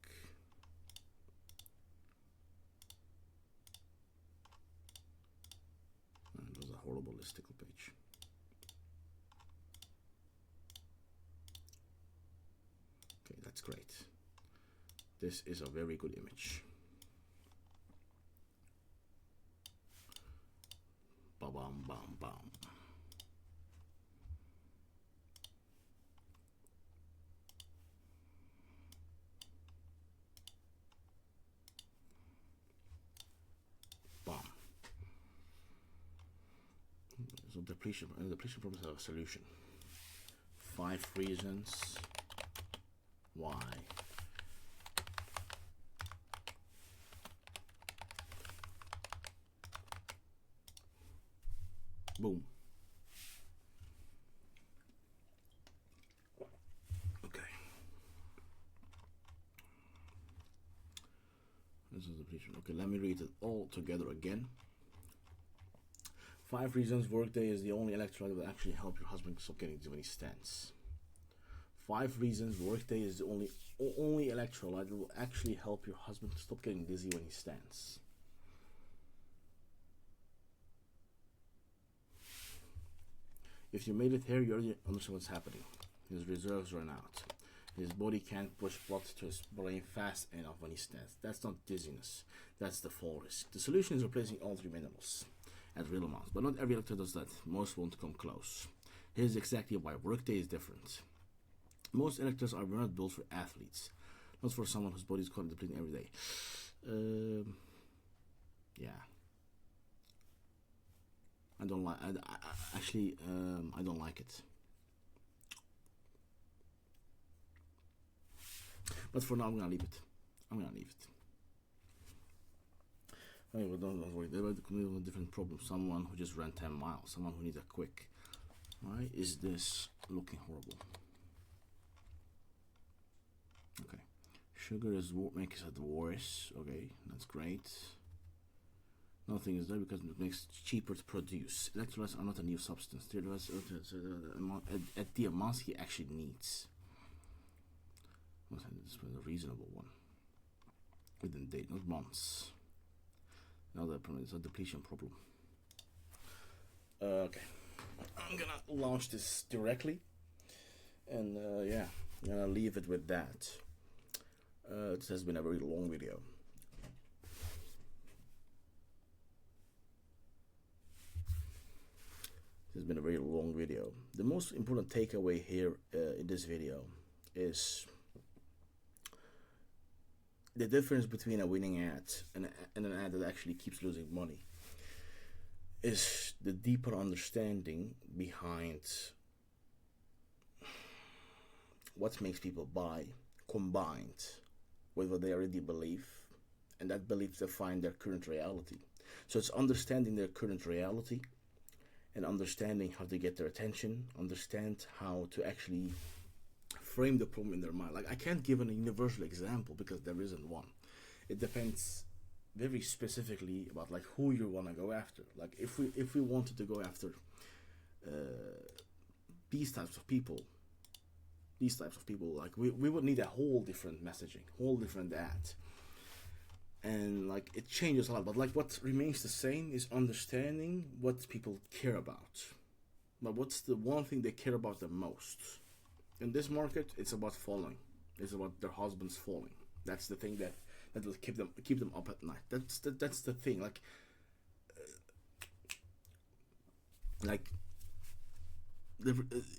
And it was a horrible listicle page. Okay, that's great. This is a very good image. Ba bam bam bam. So depletion problems have a solution. 5 reasons why. Boom. Okay. This is depletion. Okay, let me read it all together again. 5 reasons Workday is the only electrolyte that will actually help your husband stop getting dizzy when he stands. 5 reasons Workday is the only electrolyte that will actually help your husband stop getting dizzy when he stands. If you made it here, you already understand what's happening. His reserves run out. His body can't push blood to his brain fast enough when he stands. That's not dizziness. That's the fall risk. The solution is replacing all 3 minerals at real amounts, but not every electrode does that. Most won't come close. Here's exactly why Workday is different. Most electrodes are not built for athletes, not for someone whose body is constantly depleting every day. Yeah. I don't like. I don't like it. But for now, I'm gonna leave it. Anyway, don't worry. There might be a different problem. Someone who just ran 10 miles. Someone who needs a quick. Why is this looking horrible? Okay. Sugar makes it worse. Okay, that's great. Nothing is there because it makes it cheaper to produce. Electrolytes are not a new substance. They're at the amounts he actually needs. This was a reasonable one. Within date, not months. Another problem is a depletion problem. Okay, I'm gonna launch this directly, and yeah, I'm gonna leave it with that. This has been a very long video. The most important takeaway here in this video is the difference between a winning ad and an ad that actually keeps losing money is the deeper understanding behind what makes people buy, combined with what they already believe, and that belief define their current reality. So it's understanding their current reality and understanding how to get their attention, understand how to actually frame the problem in their mind. Like, I can't give a universal example because there isn't one. It depends very specifically about like who you want to go after. Like if we wanted to go after these types of people, like we would need a whole different messaging, whole different ad, and like it changes a lot. But like what remains the same is understanding what people care about. But what's the one thing they care about the most? In this market, it's about falling. It's about their husbands falling. That's the thing that will keep them up at night. That's the thing.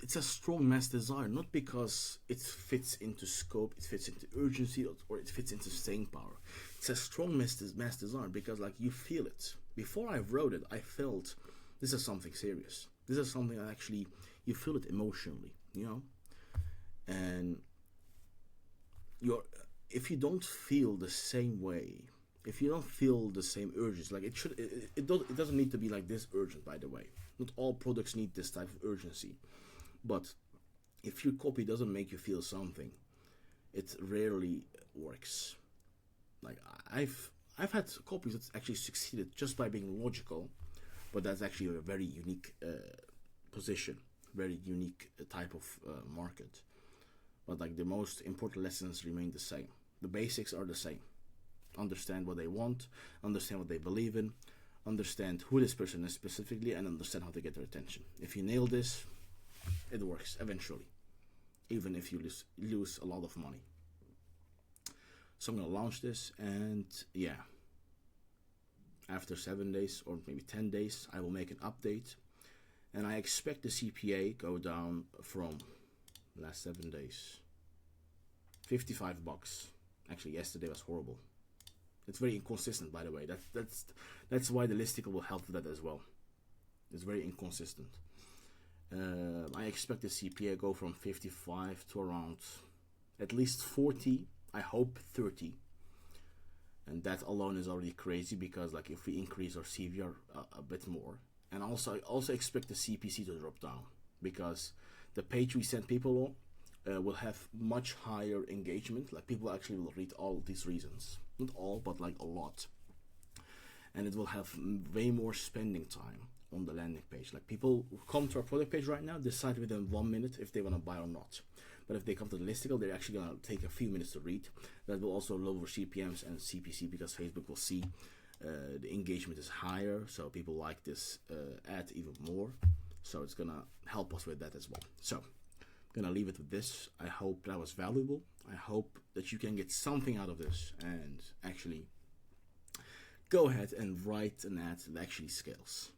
It's a strong mass desire, not because it fits into scope, it fits into urgency, or it fits into staying power. It's a strong mass desire because like you feel it. Before I wrote it, I felt this is something serious. This is something that actually you feel it emotionally, you know. And if you don't feel the same way, if you don't feel the same urges, like it doesn't need to be like this urgent, by the way. Not all products need this type of urgency, but if your copy doesn't make you feel something, it rarely works. Like I've had copies that actually succeeded just by being logical, but that's actually a very unique position, very unique type of market. But like the most important lessons remain the same. The basics are the same. Understand what they want, understand what they believe in, understand who this person is specifically, and understand how to get their attention. If you nail this, it works eventually, even if you lose a lot of money. So I'm gonna launch this, and yeah, after 7 days or maybe 10 days, I will make an update, and I expect the CPA go down from last 7 days, $55. Actually, yesterday was horrible. It's very inconsistent, by the way. That's why the listicle will help with that as well. It's very inconsistent. I expect the CPA go from 55 to around at least 40. I hope 30. And that alone is already crazy because like if we increase our CVR a bit more, and I also expect the CPC to drop down because the page we send people on will have much higher engagement. Like people actually will read all these reasons, not all, but like a lot, and it will have way more spending time on the landing page. Like, people who come to our product page right now decide within 1 minute if they want to buy or not. But if they come to the listicle, they're actually going to take a few minutes to read. That will also lower CPMs and CPC, because Facebook will see the engagement is higher, so people like this ad even more. So it's going to help us with that as well. So I'm going to leave it with this. I hope that was valuable. I hope that you can get something out of this and actually go ahead and write an ad that actually scales.